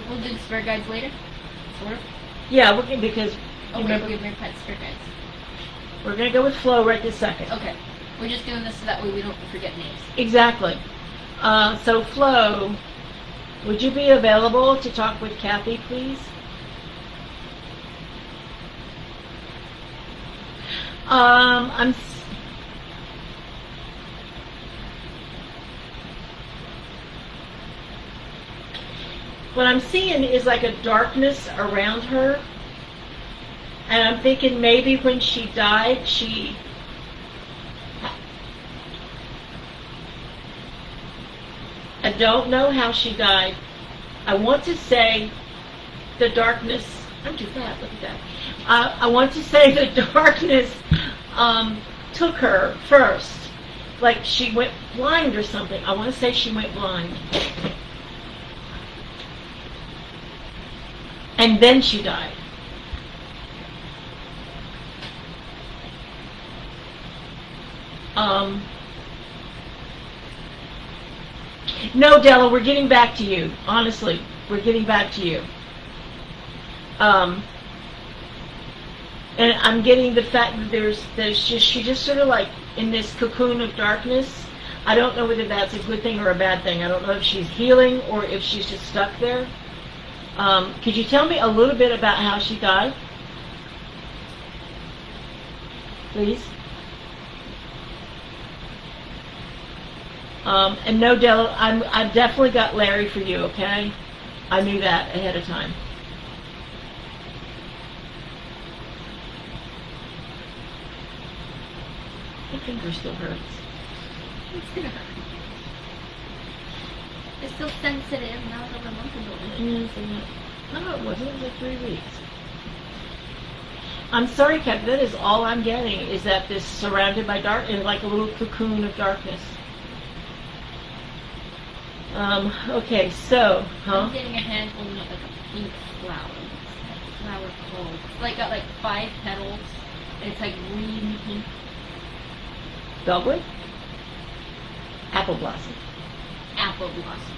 we'll do the spirit guides later? Sort of? Yeah, we're gonna, because Oh, remember, wait, we're going to spirit guides. we're going to go with Flo right this second. Okay. We're just doing this so that way we don't forget names. Exactly. So, Flo, would you be available to talk with Kathy, please? What I'm seeing is like a darkness around her. And I'm thinking maybe when she died, I don't know how she died. I want to say the darkness... I'm too fat, look at that. I want to say the darkness took her first. like she went blind or something. I want to say she went blind. And then she died. No, Della, we're getting back to you. Honestly, we're getting back to you. And I'm getting the fact that she just sort of like in this cocoon of darkness. I don't know whether that's a good thing or a bad thing. I don't know if she's healing or if she's just stuck there. Could you tell me a little bit about how she died? Please. And no, Della, I've definitely got Larry for you, okay? I knew that ahead of time. My finger still hurts. It's gonna hurt. It's still sensitive. Now it's over a month ago. No, it wasn't. It was like 3 weeks. I'm sorry, Kat. That is all I'm getting. Is that this surrounded by dark, in like a little cocoon of darkness. Okay, so, I'm getting a handful of like a pink flower. What's that flower called? It's like got like 5 petals. And it's like really pink. Dogwood? Apple blossom. Apple blossom.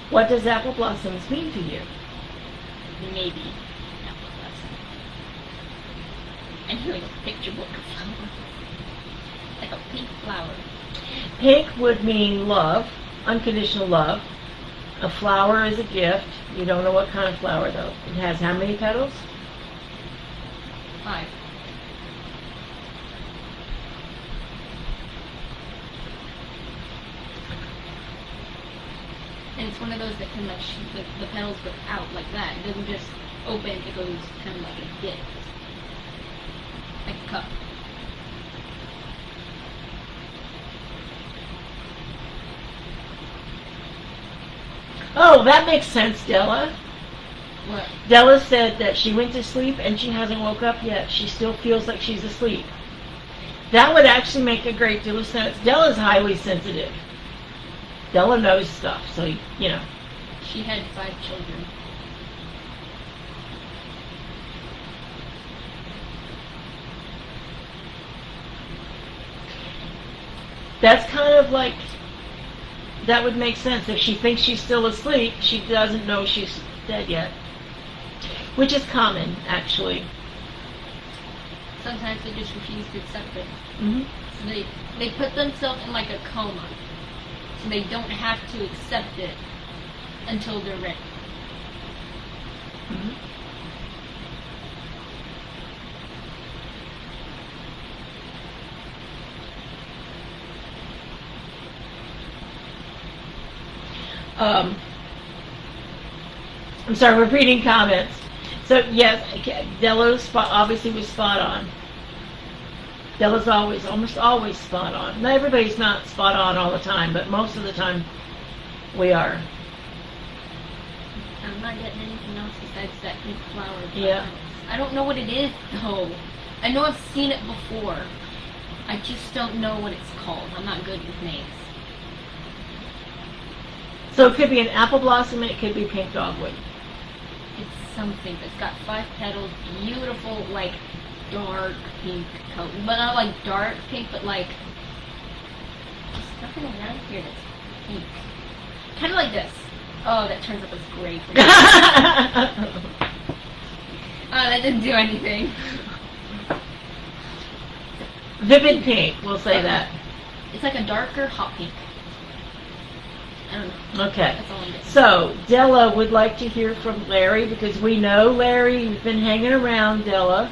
What does apple blossoms mean to you? Maybe apple blossom. I need like a picture book of flowers. Like a pink flower. Pink would mean love, unconditional love. A flower is a gift. You don't know what kind of flower though. It has how many petals? 5. And it's one of those that can like the petals go out like that. It doesn't just open, it goes kind of like a dip. Like a cup. Oh, that makes sense, Della. What? Della said that she went to sleep and she hasn't woke up yet. She still feels like she's asleep. That would actually make a great deal of sense. Della's highly sensitive. Della knows stuff, so, you know. She had 5 children. That's kind of like, that would make sense. If she thinks she's still asleep, she doesn't know she's dead yet. Which is common, actually. Sometimes they just refuse to accept it. Mm-hmm. So they put themselves in like a coma. So they don't have to accept it until they're ready. Mm-hmm. I'm sorry, we're reading comments. So yes, Della obviously was spot on. Della's almost always spot on. Not everybody's not spot on all the time, but most of the time we are. I'm not getting anything else besides that pink flower. Yeah. I don't know what it is though. I know I've seen it before. I just don't know what it's called. I'm not good with names. So it could be an apple blossom, and it could be pink dogwood. It's something that's got 5 petals, beautiful, like dark pink color. But not like dark pink, but like there's nothing around here that's pink. Kind of like this. Oh, that turns up as gray for me. That didn't do anything. Vivid pink, we'll say that. It's like a darker hot pink. I don't know. Okay. That's all I'm getting. So, Della would like to hear from Larry, because we know Larry, you've been hanging around, Della.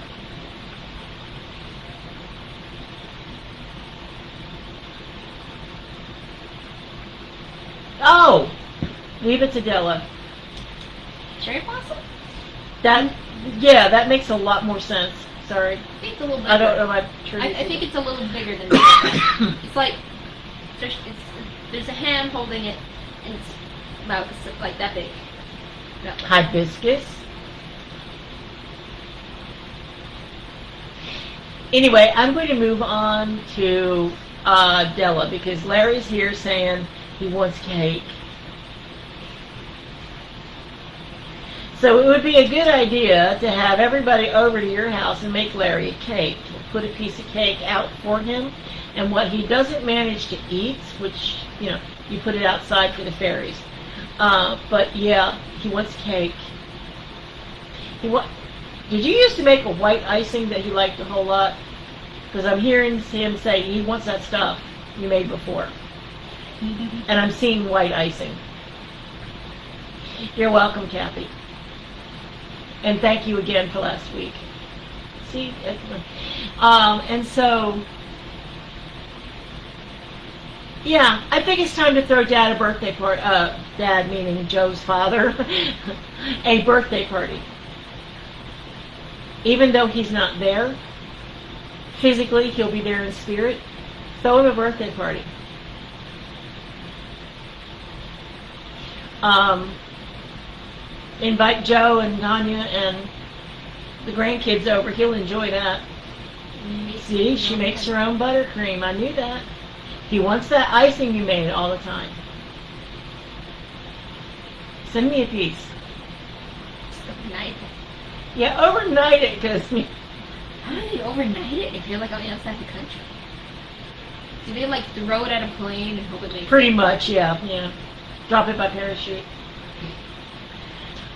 Oh! Leave it to Della. Cherry blossom? Yeah, that makes a lot more sense. Sorry. I think it's a little bigger. I don't know my tree. I think it's a little bigger than that. It's like there's a hand holding it, and it's about like that big. That way. Hibiscus. Anyway, I'm going to move on to Della, because Larry's here saying he wants cake. So it would be a good idea to have everybody over to your house and make Larry a cake. Put a piece of cake out for him, and what he doesn't manage to eat, which, you put it outside for the fairies. But yeah, he wants cake. Did you used to make a white icing that he liked a whole lot? Because I'm hearing him say he wants that stuff you made before. And I'm seeing white icing. You're welcome, Kathy. And thank you again for last week. See? And so, yeah, I think it's time to throw Dad a birthday party. Dad, meaning Joe's father, a birthday party. Even though he's not there, physically, he'll be there in spirit. Throw him a birthday party. Invite Joe and Tanya and the grandkids over. He'll enjoy that. See, she makes her own buttercream. I knew that. He wants that icing you made all the time. Send me a piece. Overnight. Yeah, overnight it, because How do they overnight it if you're like on the outside the country? Do they like throw it at a plane and hope it makes pretty much, yeah. Drop it by parachute.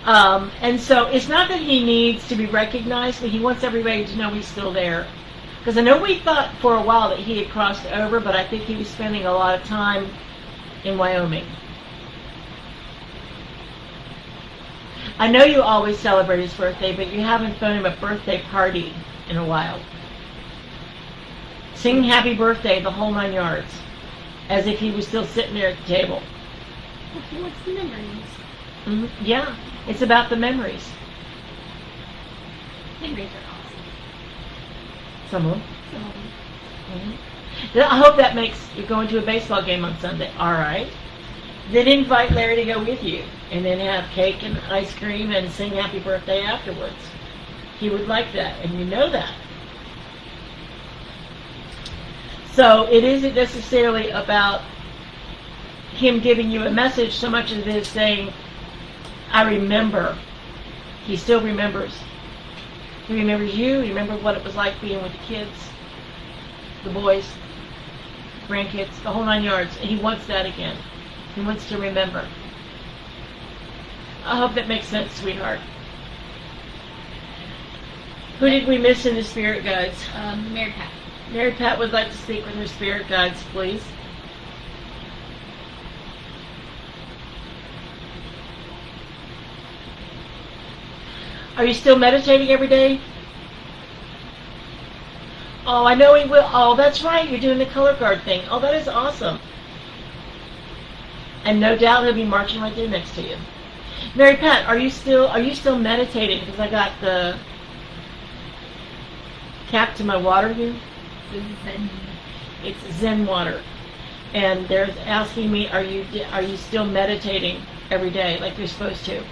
And so it's not that he needs to be recognized, but he wants everybody to know he's still there. Because I know we thought for a while that he had crossed over, but I think he was spending a lot of time in Wyoming. I know you always celebrate his birthday, but you haven't thrown him a birthday party in a while. Sing happy birthday the whole 9 yards, as if he was still sitting there at the table. What's the memories? Mm-hmm. Yeah, it's about the memories. Memories are awesome. Some of them. Some of them. Mm-hmm. I hope that makes you going to a baseball game on Sunday. All right. Then invite Larry to go with you, and then have cake and ice cream and sing happy birthday afterwards. He would like that, and you know that. So it isn't necessarily about him giving you a message so much as it is saying, I remember. He still remembers. He remembers you. He remembers what it was like being with the kids, the boys, grandkids, the whole 9 yards. And he wants that again. He wants to remember. I hope that makes sense, sweetheart. Who did we miss in the spirit guides? Mary Pat. Mary Pat would like to speak with her spirit guides, please. Are you still meditating every day? Oh, I know he will. Oh, that's right. You're doing the color guard thing. Oh, that is awesome. And no doubt he'll be marching right there next to you. Mary Pat, are you still meditating? Because I got the cap to my water here. It's Zen water, and they're asking me, are you still meditating every day like you're supposed to?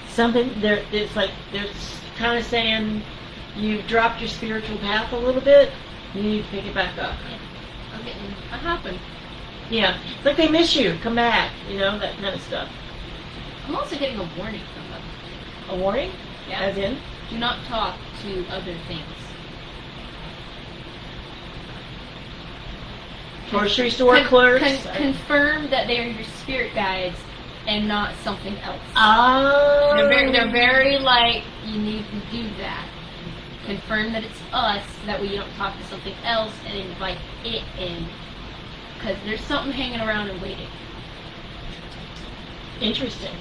Something there. It's like they're kind of saying you've dropped your spiritual path a little bit. You need to pick it back up. I'm getting a happen. Yeah, it's like they miss you. Come back. That kind of stuff. I'm also getting a warning from them. A warning? Yeah. As in? Do not talk to other things. Grocery store clerks. Confirm that they are your spirit guides and not something else. Oh. They're very like, you need to do that. Confirm that it's us, that way you don't talk to something else and invite it in. Because there's something hanging around and waiting. Interesting.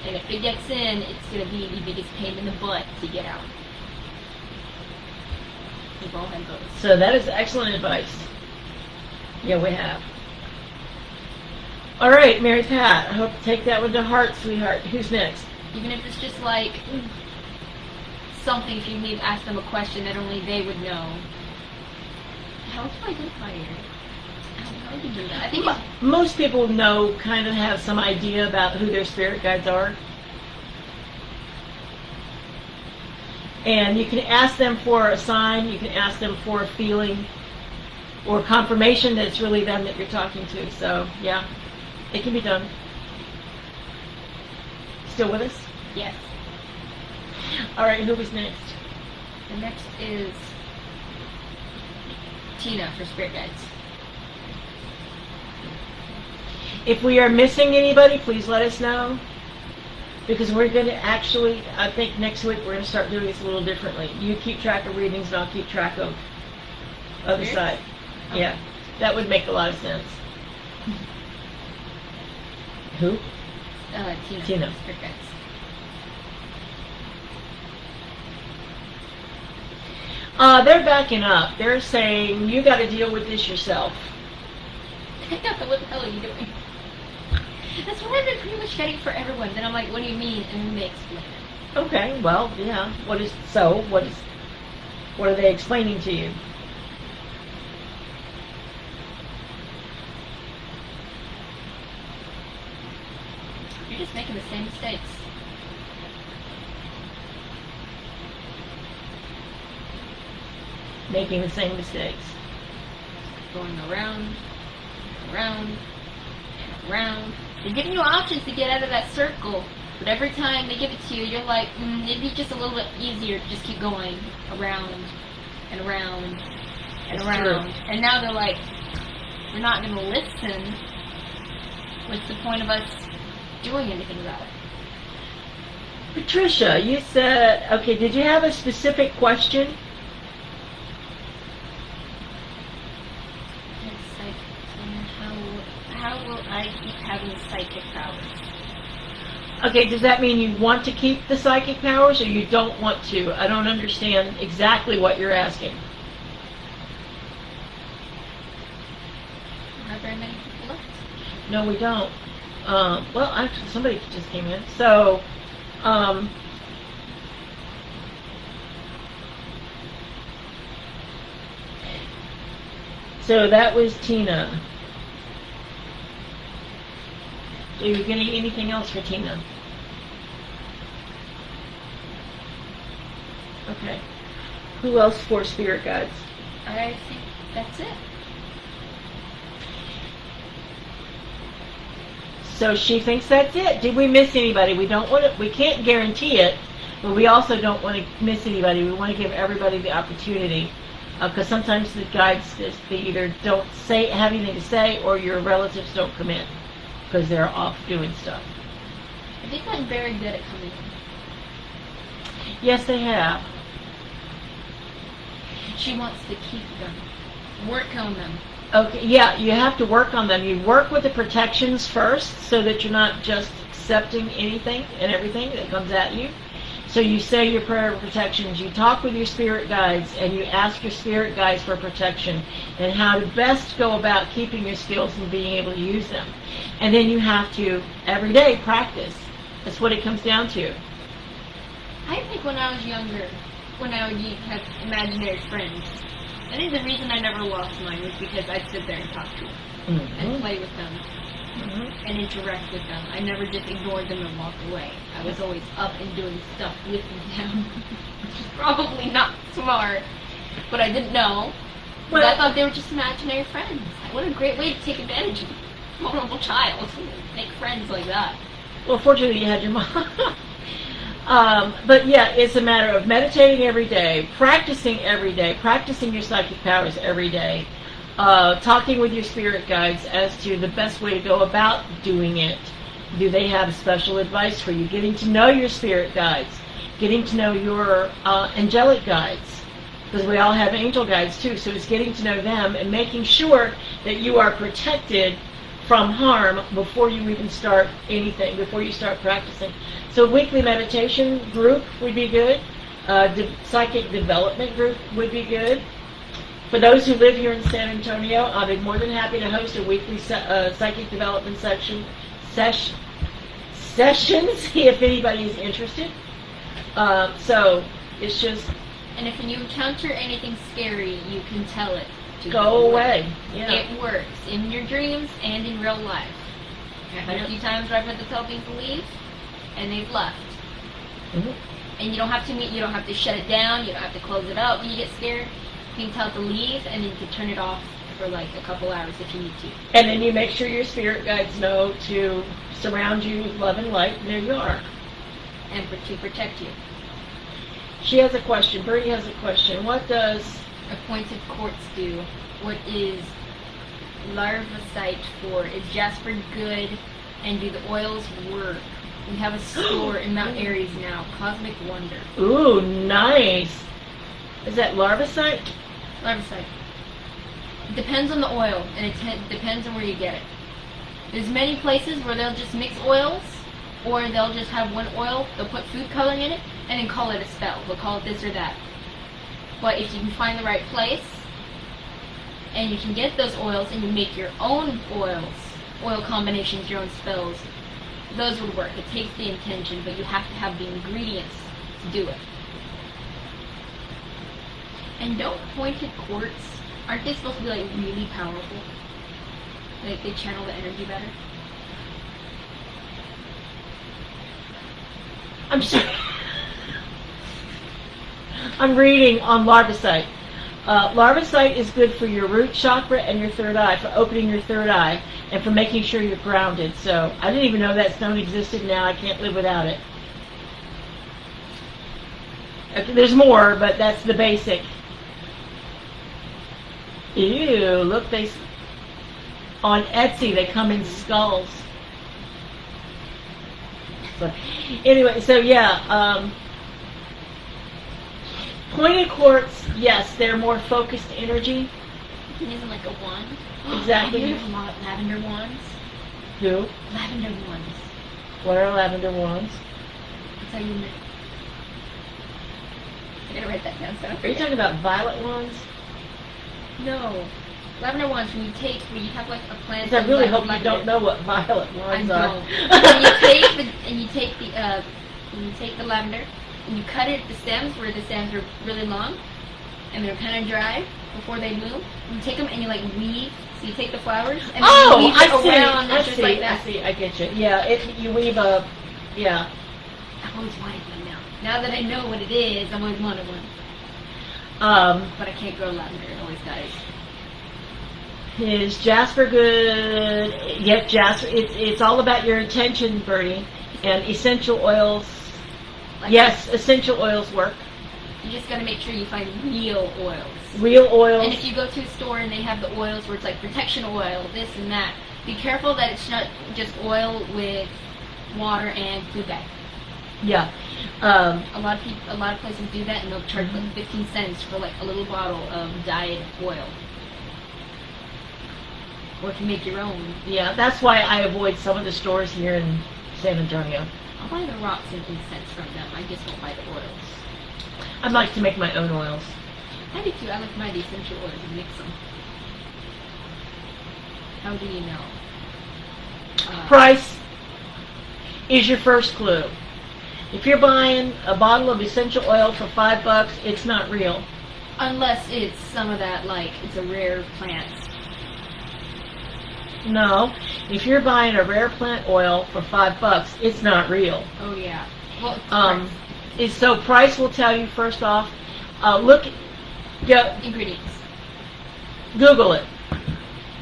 And if it gets in, it's going to be the biggest pain in the butt to get out. We've all had those. So that is excellent advice. Yeah, we have. All right, Mary Pat. I hope you take that one to heart, sweetheart. Who's next? Even if it's just like something, if you need to ask them a question that only they would know. How do I identify it? How do you do that? I think most people know, kind of have some idea about who their spirit guides are. And you can ask them for a sign, you can ask them for a feeling. or confirmation that it's really them that you're talking to. So, yeah, it can be done. Still with us? Yes. All right, who was next? The next is Tina for Spirit Guides. If we are missing anybody, please let us know. Because we're going to actually, I think next week we're going to start doing this a little differently. You keep track of readings and I'll keep track of other Spirits? side. Okay. Yeah, that would make a lot of sense. Who? Tina. Tina. For Spirit Guides. They're backing up. They're saying, you got to deal with this yourself. What the hell are you doing? That's what I've been pretty much getting for everyone. Then I'm like, what do you mean? And then they explain it. Okay, well, yeah. What are they explaining to you? You're just making the same mistakes. Making the same mistakes. Going around, around, and around. They're giving you options to get out of that circle, but every time they give it to you, you're like, it'd be just a little bit easier to just keep going around and around and That's around. true. And now they're like, we're not going to listen. What's the point of us doing anything about it? Patricia, you said, okay, did you have a specific question? How will I keep having psychic powers? Okay, does that mean you want to keep the psychic powers or you don't want to? I don't understand exactly what you're asking. Not very many people left. No, we don't. Well, actually, somebody just came in. So, so that was Tina. Are you getting anything else for Tina? Okay. Who else for spirit guides? I think that's it. So she thinks that's it. Did we miss anybody? We don't want to. We can't guarantee it, but we also don't want to miss anybody. We want to give everybody the opportunity, because sometimes the guides they either don't have anything to say, or your relatives don't come in because they're off doing stuff. I think I'm very good at coming in. Yes, they have. She wants to keep them, work on them. Okay, yeah, you have to work on them. You work with the protections first so that you're not just accepting anything and everything that comes at you. So you say your prayer of protections, you talk with your spirit guides, and you ask your spirit guides for protection and how to best go about keeping your skills and being able to use them. And then you have to, every day, practice. That's what it comes down to. I think when I was younger, when I would have imaginary friends, I think the reason I never lost mine was because I'd sit there and talk to them and play with them and interact with them. I never just ignored them and walked away. I was always up and doing stuff with them, which is probably not smart, but I didn't know. But I thought they were just imaginary friends. What a great way to take advantage of a vulnerable child, make friends like that. Well, fortunately, you had your mom. But yeah, it's a matter of meditating every day, practicing your psychic powers every day, talking with your spirit guides as to the best way to go about doing it. Do they have special advice for you? Getting to know your spirit guides, getting to know your angelic guides, because we all have angel guides too, so it's getting to know them and making sure that you are protected from harm before you even start anything, before you start practicing. So weekly meditation group would be good. Psychic development group would be good. For those who live here in San Antonio, I'll be more than happy to host a weekly psychic development sessions if anybody is interested. So it's just... And if you encounter anything scary, you can tell it to go away. Yeah. It works in your dreams and in real life. I've had a few times where I've had to tell people to leave, and they've left. And you don't have to shut it down, you don't have to close it up when you get scared. You can tell it to leave, and then you can turn it off for like a couple hours if you need to. And then you make sure your spirit guides know to surround you with love and light, and there you are. And to protect you. She has a question. Bertie has a question. What does Appointed quartz do? What is larvicite for? Is jasper good? And do the oils work? We have a store in Mount Aries now. Cosmic Wonder. Ooh, nice. Is that larvicite? Larvicite. It depends on the oil, and it depends on where you get it. There's many places where they'll just mix oils, or they'll just have one oil, they'll put food coloring in it, and then call it a spell. They'll call it this or that. But if you can find the right place, and you can get those oils, and you make your own oils, oil combinations, your own spells, those would work. It takes the intention, but you have to have the ingredients to do it. And don't pointed quartz, aren't they supposed to be like really powerful? Like they channel the energy better? I'm sorry. I'm reading on larvicite. Larvicite is good for your root chakra and your third eye, for opening your third eye, and for making sure you're grounded. So I didn't even know that stone existed. Now I can't live without it. There's more, but that's the basic. Ew, look, on Etsy they come in skulls. So, anyway, so yeah, pointed quartz, yes, they're more focused energy. You can use them like a wand. Exactly. Have you heard of lavender wands? Who? Lavender wands. What are lavender wands? That's how you make. I gotta write that down. So Are you talking about violet wands? No. Lavender wands, when you have like a plant. I really hope lavender. you don't know what violet wands I are. don't. And you take the lavender and you cut it at the stems where the stems are really long and they're kind of dry before they bloom. You take them and you like weave. So you take the flowers and then you weave it around and just like that. I see, I get you. Yeah, you weave a, yeah. I've always wanted one now. Now that I know what it is, I've always wanted one. But I can't grow lavender, it always dies. Is jasper good? Yep, jasper. It's all about your intention, Bertie. And essential oils. Like Yes, essential oils work. You just gotta make sure you find real oils. Real oils. And if you go to a store and they have the oils where it's like protection oil, this and that, be careful that it's not just oil with water and food dye. Yeah. A lot of places do that, and they'll charge like 15 cents for like a little bottle of dyed oil. Or if you make your own. Yeah, that's why I avoid some of the stores here in San Antonio. I'll buy the rocks and incense from them. I just won't buy the oils. I'd like to make my own oils. I do too. I like to buy the essential oils and mix them. How do you know? Price is your first clue. If you're buying a bottle of essential oil for $5, it's not real. Unless it's some of that, like, it's a rare plant. No, if you're buying a rare plant oil for $5, it's not real. Oh, yeah. Well, So price will tell you first off. ingredients. Google it.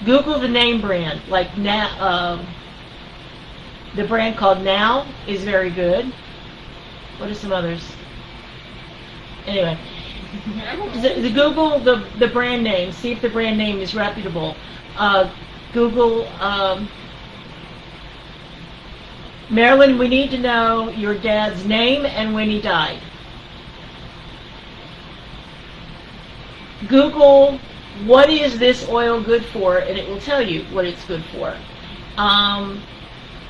Google the name brand. Like the brand called Now is very good. What are some others? Anyway, Google the brand name. See if the brand name is reputable. Google Marilyn. We need to know your dad's name and when he died. Google what is this oil good for, and it will tell you what it's good for.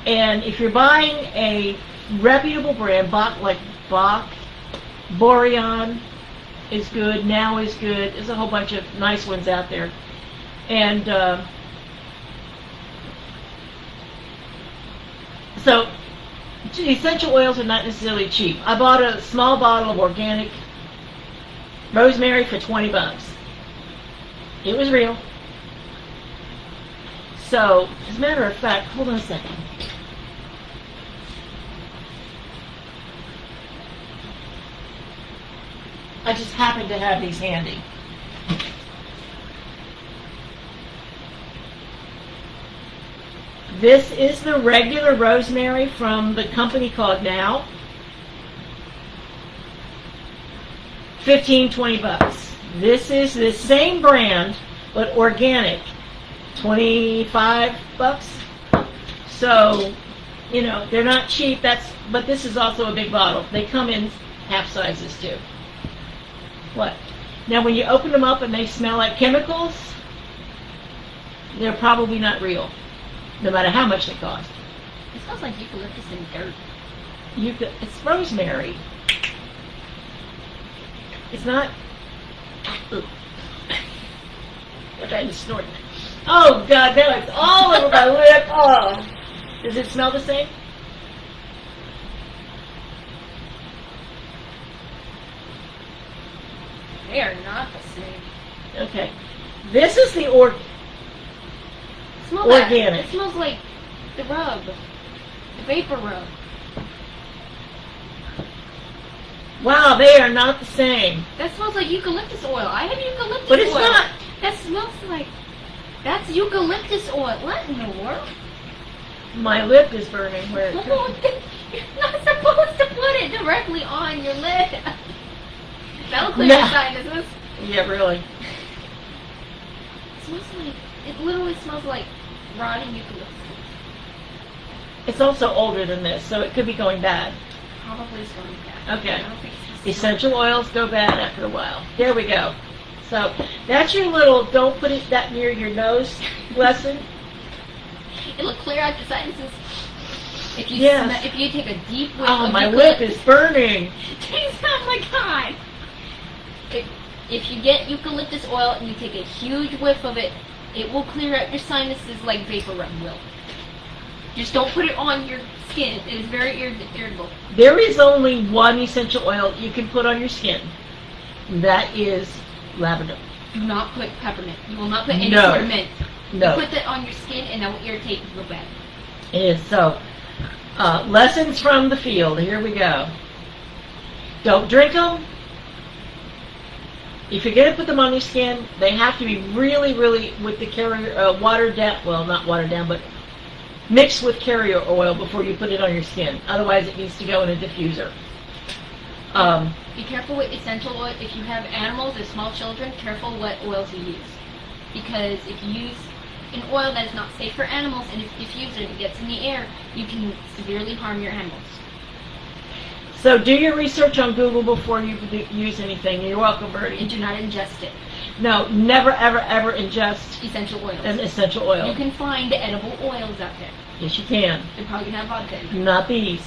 And if you're buying a reputable brand, Bach, Boreon is good, Now is good. There's a whole bunch of nice ones out there. And so essential oils are not necessarily cheap. I bought a small bottle of organic rosemary for $20. It was real. So, as a matter of fact, hold on a second. I just happen to have these handy. This is the regular rosemary from the company called Now. 15-20 bucks. This is the same brand, but organic. 25 bucks. So, you know, they're not cheap. But this is also a big bottle. They come in half sizes too. What? Now, when you open them up and they smell like chemicals, they're probably not real, no matter how much they cost. It smells like eucalyptus and dirt. It's rosemary. It's not. Ugh. I'm trying to snort. Oh God, now it's all over my lip. Oh, does it smell the same? They are not the same. Okay, this is the Smell organic. That. It smells like the rub, the vapor rub. Wow, they are not the same. That smells like eucalyptus oil. I have eucalyptus oil. But it's not. That smells like, that's eucalyptus oil. What in the world? My lip is burning. Where? You're not supposed to put it directly on your lip. That'll clear your sinuses. Yeah, really. It smells like, it literally smells like rotting eucalyptus. It's also older than this, so it could be going bad. Probably is going bad. Okay. I don't think it's Essential oils go bad after a while. There we go. So that's your little don't put it that near your nose lesson. It'll clear out your sinuses. If you Yes. if you take a deep whiff Oh, of my lip eucalyptus. is burning. Oh my god! If you get eucalyptus oil and you take a huge whiff of it, it will clear out your sinuses like vapor rub will. Just don't put it on your skin. It is very irritable. There is only one essential oil you can put on your skin. That is lavender. Do not put peppermint. You will not put any No. sort of mint. No. You put that on your skin and that will irritate you real bad. It is so. Lessons from the field. Here we go. Don't drink them. If you're going to put them on your skin, they have to be really, really with the carrier watered down. Well, not watered down, but mixed with carrier oil before you put it on your skin. Otherwise, it needs to go in a diffuser. Be careful with essential oil. If you have animals or small children, careful what oils you use. Because if you use an oil that is not safe for animals and if you diffuse it and it gets in the air, you can severely harm your animals. So do your research on Google before you use anything. You're welcome, And Bertie. do not ingest it. No, never, ever, ever ingest Essential oils. an essential oil. You can find edible oils out there. Yes, you can. They're probably going to have vodka in them. Not these.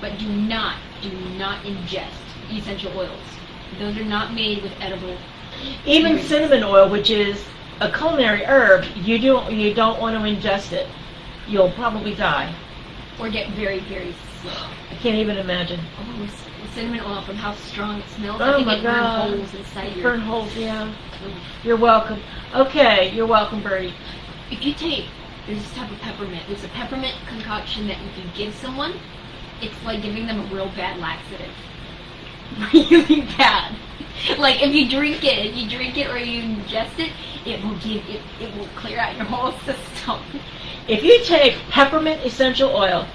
But do not ingest essential oils. Those are not made with edible. Even ingredients. cinnamon oil, which is a culinary herb, you don't want to ingest it. You'll probably die. Or get very, very sick. I can't even imagine. Oh, with cinnamon oil from how strong it smells. Oh I think my it God. burn holes inside your... Burn holes, yeah. You're welcome. Okay, you're welcome, Bertie. If you take, there's this type of peppermint. There's a peppermint concoction that you can give someone. It's like giving them a real bad laxative. Really bad. Like if you drink it or you ingest it, it will clear out your whole system. If you take peppermint essential oil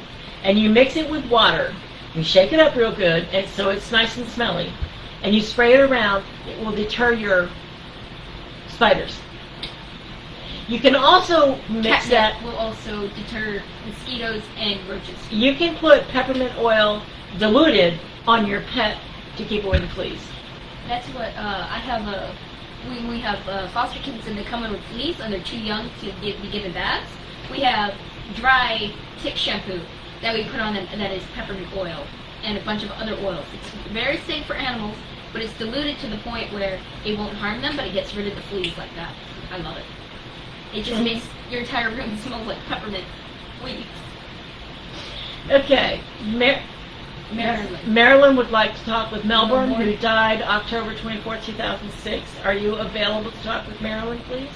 and you mix it with water, you shake it up real good, and so it's nice and smelly, and you spray it around, it will deter your spiders. You can also mix that. Catnip will also deter mosquitoes and roaches. You can put peppermint oil diluted on your pet to keep away the fleas. That's what I have. We have foster kids and they come in with fleas and they're too young to be given baths. We have dry tick shampoo that we put on them that is peppermint oil and a bunch of other oils. It's very safe for animals, but it's diluted to the point where it won't harm them, but it gets rid of the fleas like that. I love it. It just makes your entire room smell like peppermint fleas. Okay, Maryland. Marilyn would like to talk with Melbourne, who Melbourne. died October 24, 2006. Are you available to talk with Marilyn, please?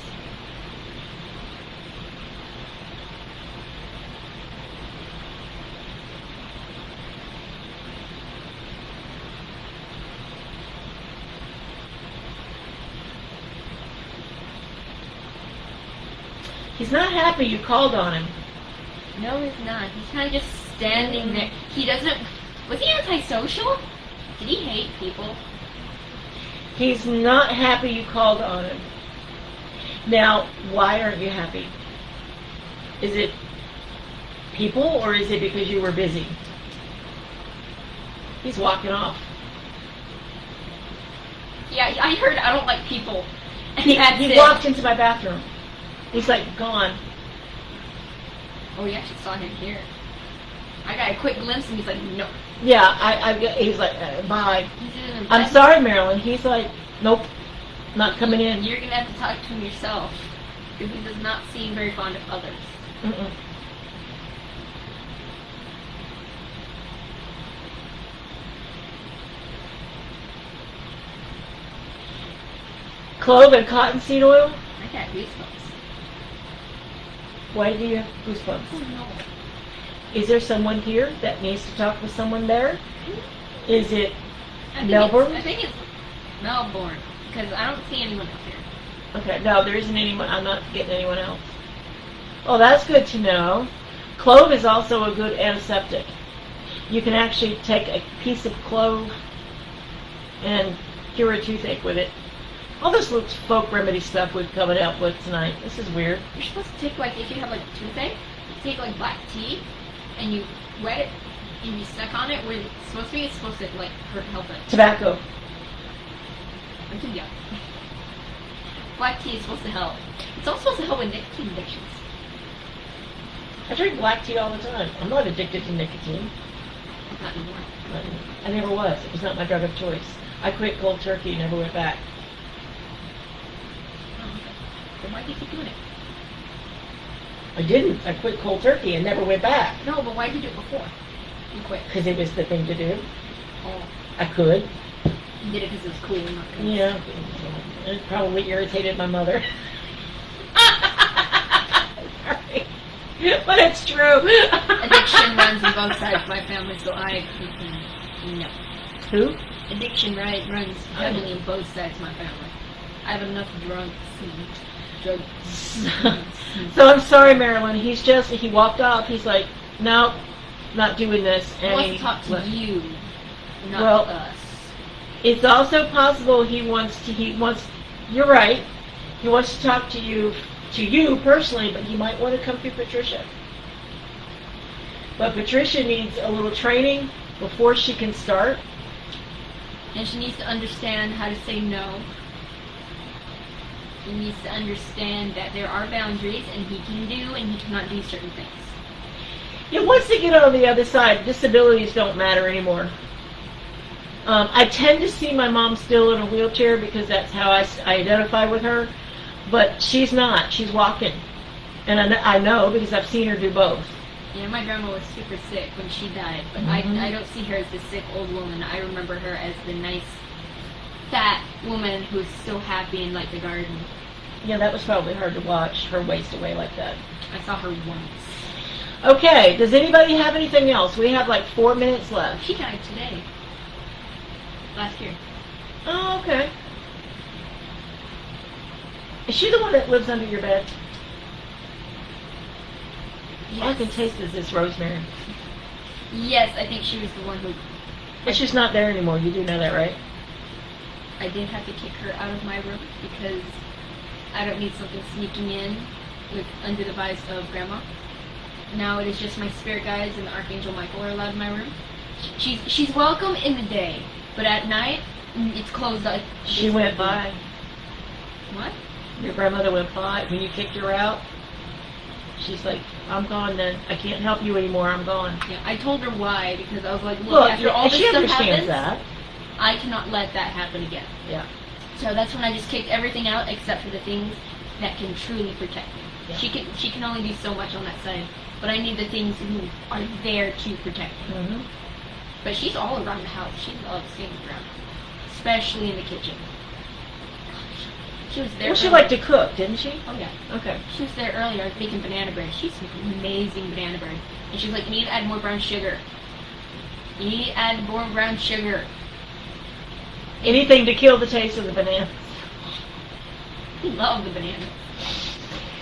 He's not happy you called on him. No, he's not. He's kind of just standing there. He doesn't... Was he antisocial? Did he hate people? He's not happy you called on him. Now, why aren't you happy? Is it people, or is it because you were busy? He's walking off. Yeah, I heard I don't like people. And He that's it. walked into my bathroom. He's like, gone. Oh, we actually saw him here. I got a quick glimpse and he's like, no. Yeah, he's like, bye. He's in the I'm bed. sorry, Marilyn. He's like, nope, not coming in. You're going to have to talk to him yourself. Because he does not seem very fond of others. Mm-mm. Clove and cottonseed oil? I got goosebumps. Why do you have goosebumps? Oh, no. Is there someone here that needs to talk with someone there? Is it I think Melbourne? I think it's Melbourne. Because I don't see anyone else here. Okay, no, there isn't anyone. I'm not getting anyone else. Oh, that's good to know. Clove is also a good antiseptic. You can actually take a piece of clove and cure a toothache with it. All this looks folk remedy stuff we've coming out with tonight. This is weird. You're supposed to take, like, if you have, like, toothache, take, like, black tea, and you wet it, and you suck on it where it's supposed to be. It's supposed to, like, help it. Tobacco. I'm too young. Black tea is supposed to help. It's also supposed to help with nicotine addictions. I drink black tea all the time. I'm not addicted to nicotine. Not anymore. I never was. It was not my drug of choice. I quit cold turkey and never went back. Oh, okay. Then why do you keep doing it? I didn't. I quit cold turkey and never went back. No, but why did you do it before you quit? Because it was the thing to do. Oh, I could. you did it because it was cool. Not 'cause- Yeah. It probably irritated my mother. Sorry. But it's true. Addiction runs on both sides of my family, so no. Who? Addiction runs heavily in both sides of my family. I have enough drugs and drugs. So I'm sorry, Marilyn. He walked off. He's like, no, not doing this. He wants to talk to left. you, not Well, to us. It's also possible you're right. He wants to talk to you personally, but he might want to come through Patricia. But Patricia needs a little training before she can start. And she needs to understand how to say no. He needs to understand that there are boundaries, and he can do and he cannot do certain things. Yeah, once they get on the other side, disabilities don't matter anymore. I tend to see my mom still in a wheelchair because that's how I identify with her, but she's not. She's walking. And I know because I've seen her do both. Yeah, my grandma was super sick when she died, but Mhm. I don't see her as the sick old woman. I remember her as the nice, fat woman who's so happy in, like, the garden. Yeah, that was probably hard to watch, her waste away like that. I saw her once. Okay, does anybody have anything else? We have like 4 minutes left. She died today. Last year. Oh, okay. Is she the one that lives under your bed? All I can taste is this rosemary. Yes, I think she was the one who... It's just not there anymore. You do know that, right? I did have to kick her out of my room because I don't need something sneaking in under the vise of Grandma. Now it is just my spirit guides and the Archangel Michael are allowed in my room. She's welcome in the day, but at night, it's closed up. She went by. What? Your grandmother went by when you kicked her out. She's like, I'm gone then. I can't help you anymore. I'm gone. Yeah, I told her why, because I was like, look, Look, after all this she stuff understands happens, that. I cannot let that happen again. Yeah. So that's when I just kicked everything out except for the things that can truly protect me. Yeah. She can only do so much on that side, but I need the things who are there to protect me. Mm-hmm. But she's all around the house. She loves being around, especially in the kitchen. Gosh, she was there. Well, she earlier. liked to cook, didn't she? Oh yeah. Okay. She was there earlier. I was making banana bread. She's making amazing banana bread, and she was like, "You need to add more brown sugar. You need to add more brown sugar." Anything to kill the taste of the banana. I love the banana.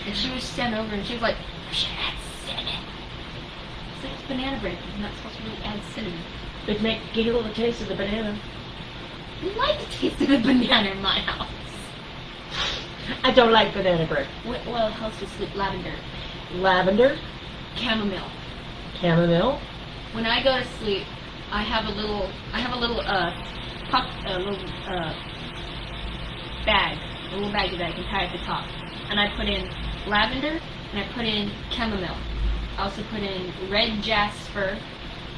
And she was sent over, and she was like, "We should add cinnamon." banana bread. You're not supposed to really add cinnamon. It'd make giggle the taste of the banana. I like the taste of the banana in my house. I don't like banana bread. What oil helps you sleep? Lavender. Lavender, Chamomile. chamomile. When I go to sleep, I have a little bag that I can tie at the top, and I put in lavender, and I put in chamomile. I also put in red jasper.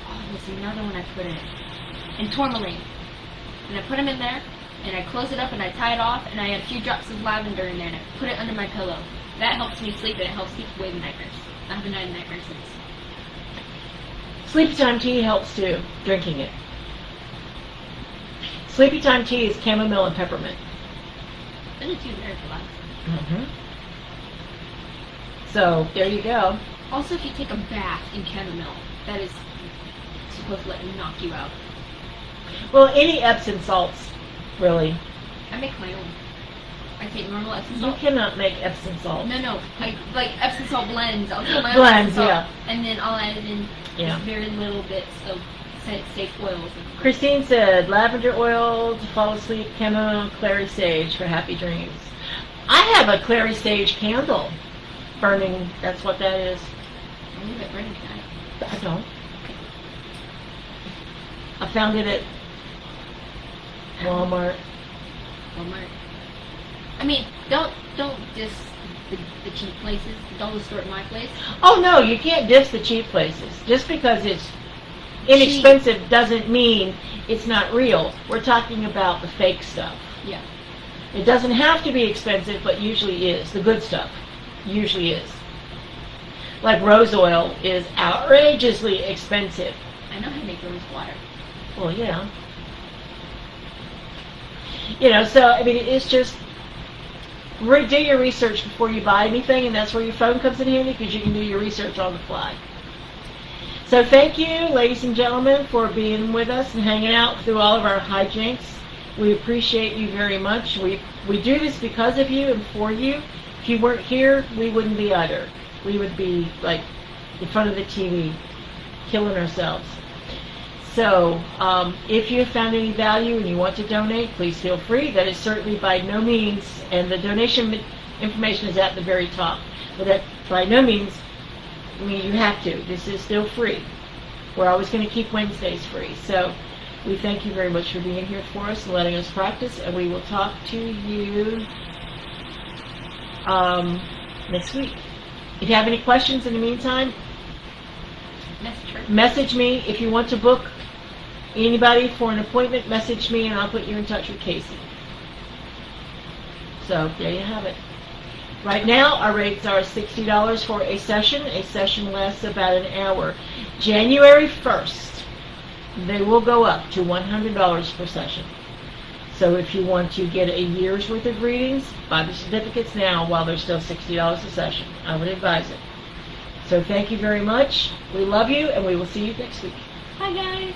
Oh, there's another one I put in, and tourmaline. And I put them in there, and I close it up, and I tie it off, and I add a few drops of lavender in there, and I put it under my pillow. That helps me sleep, and it helps keep away the nightmares. I haven't had nightmares since. Sleepy time tea helps too, drinking it. Sleepy time tea is chamomile and peppermint. Those are two very relaxing. So, there you go. Also, if you take a bath in chamomile, that is supposed to knock you out. Well, any Epsom salts, really. I make my own. I take normal Epsom You salt. cannot make Epsom salt. No, like Epsom salt blends. I'll take my own Blends, Epsom salt, yeah. and then I'll add in Yeah. just very little bits of safe oils. Christine said, lavender oil to fall asleep, chamomile, clary sage for happy dreams. I have a clary sage candle burning. That's what that is. I leave it burning tonight. I don't. I found it at Walmart. Walmart. I mean, don't diss the cheap places. The dollar store at my place. Oh no, you can't diss the cheap places. Just because it's inexpensive doesn't mean it's not real. We're talking about the fake stuff. Yeah. It doesn't have to be expensive, but usually is. The good stuff usually is. Like rose oil is outrageously expensive. I know how to make rose water. Well, yeah. You know, so, I mean, it's just, do your research before you buy anything, and that's where your phone comes in handy, because you can do your research on the fly. So thank you, ladies and gentlemen, for being with us and hanging out through all of our hijinks. We appreciate you very much. We do this because of you and for you. If you weren't here, we wouldn't be either. We would be, like, in front of the TV, killing ourselves. So, if you have found any value and you want to donate, please feel free. That is certainly by no means, and the donation information is at the very top, but that by no means mean you have to. This is still free. We're always going to keep Wednesdays free. So, we thank you very much for being here for us and letting us practice, and we will talk to you next week. If you have any questions in the meantime, message me. If you want to book anybody for an appointment, message me and I'll put you in touch with Kaci. So there you have it. Right now our rates are $60 for a session. A session lasts about an hour. January 1st, they will go up to $100 per session. So if you want to get a year's worth of readings, buy the certificates now while they're still $60 a session. I would advise it. So thank you very much. We love you, and we will see you next week. Hi, guys.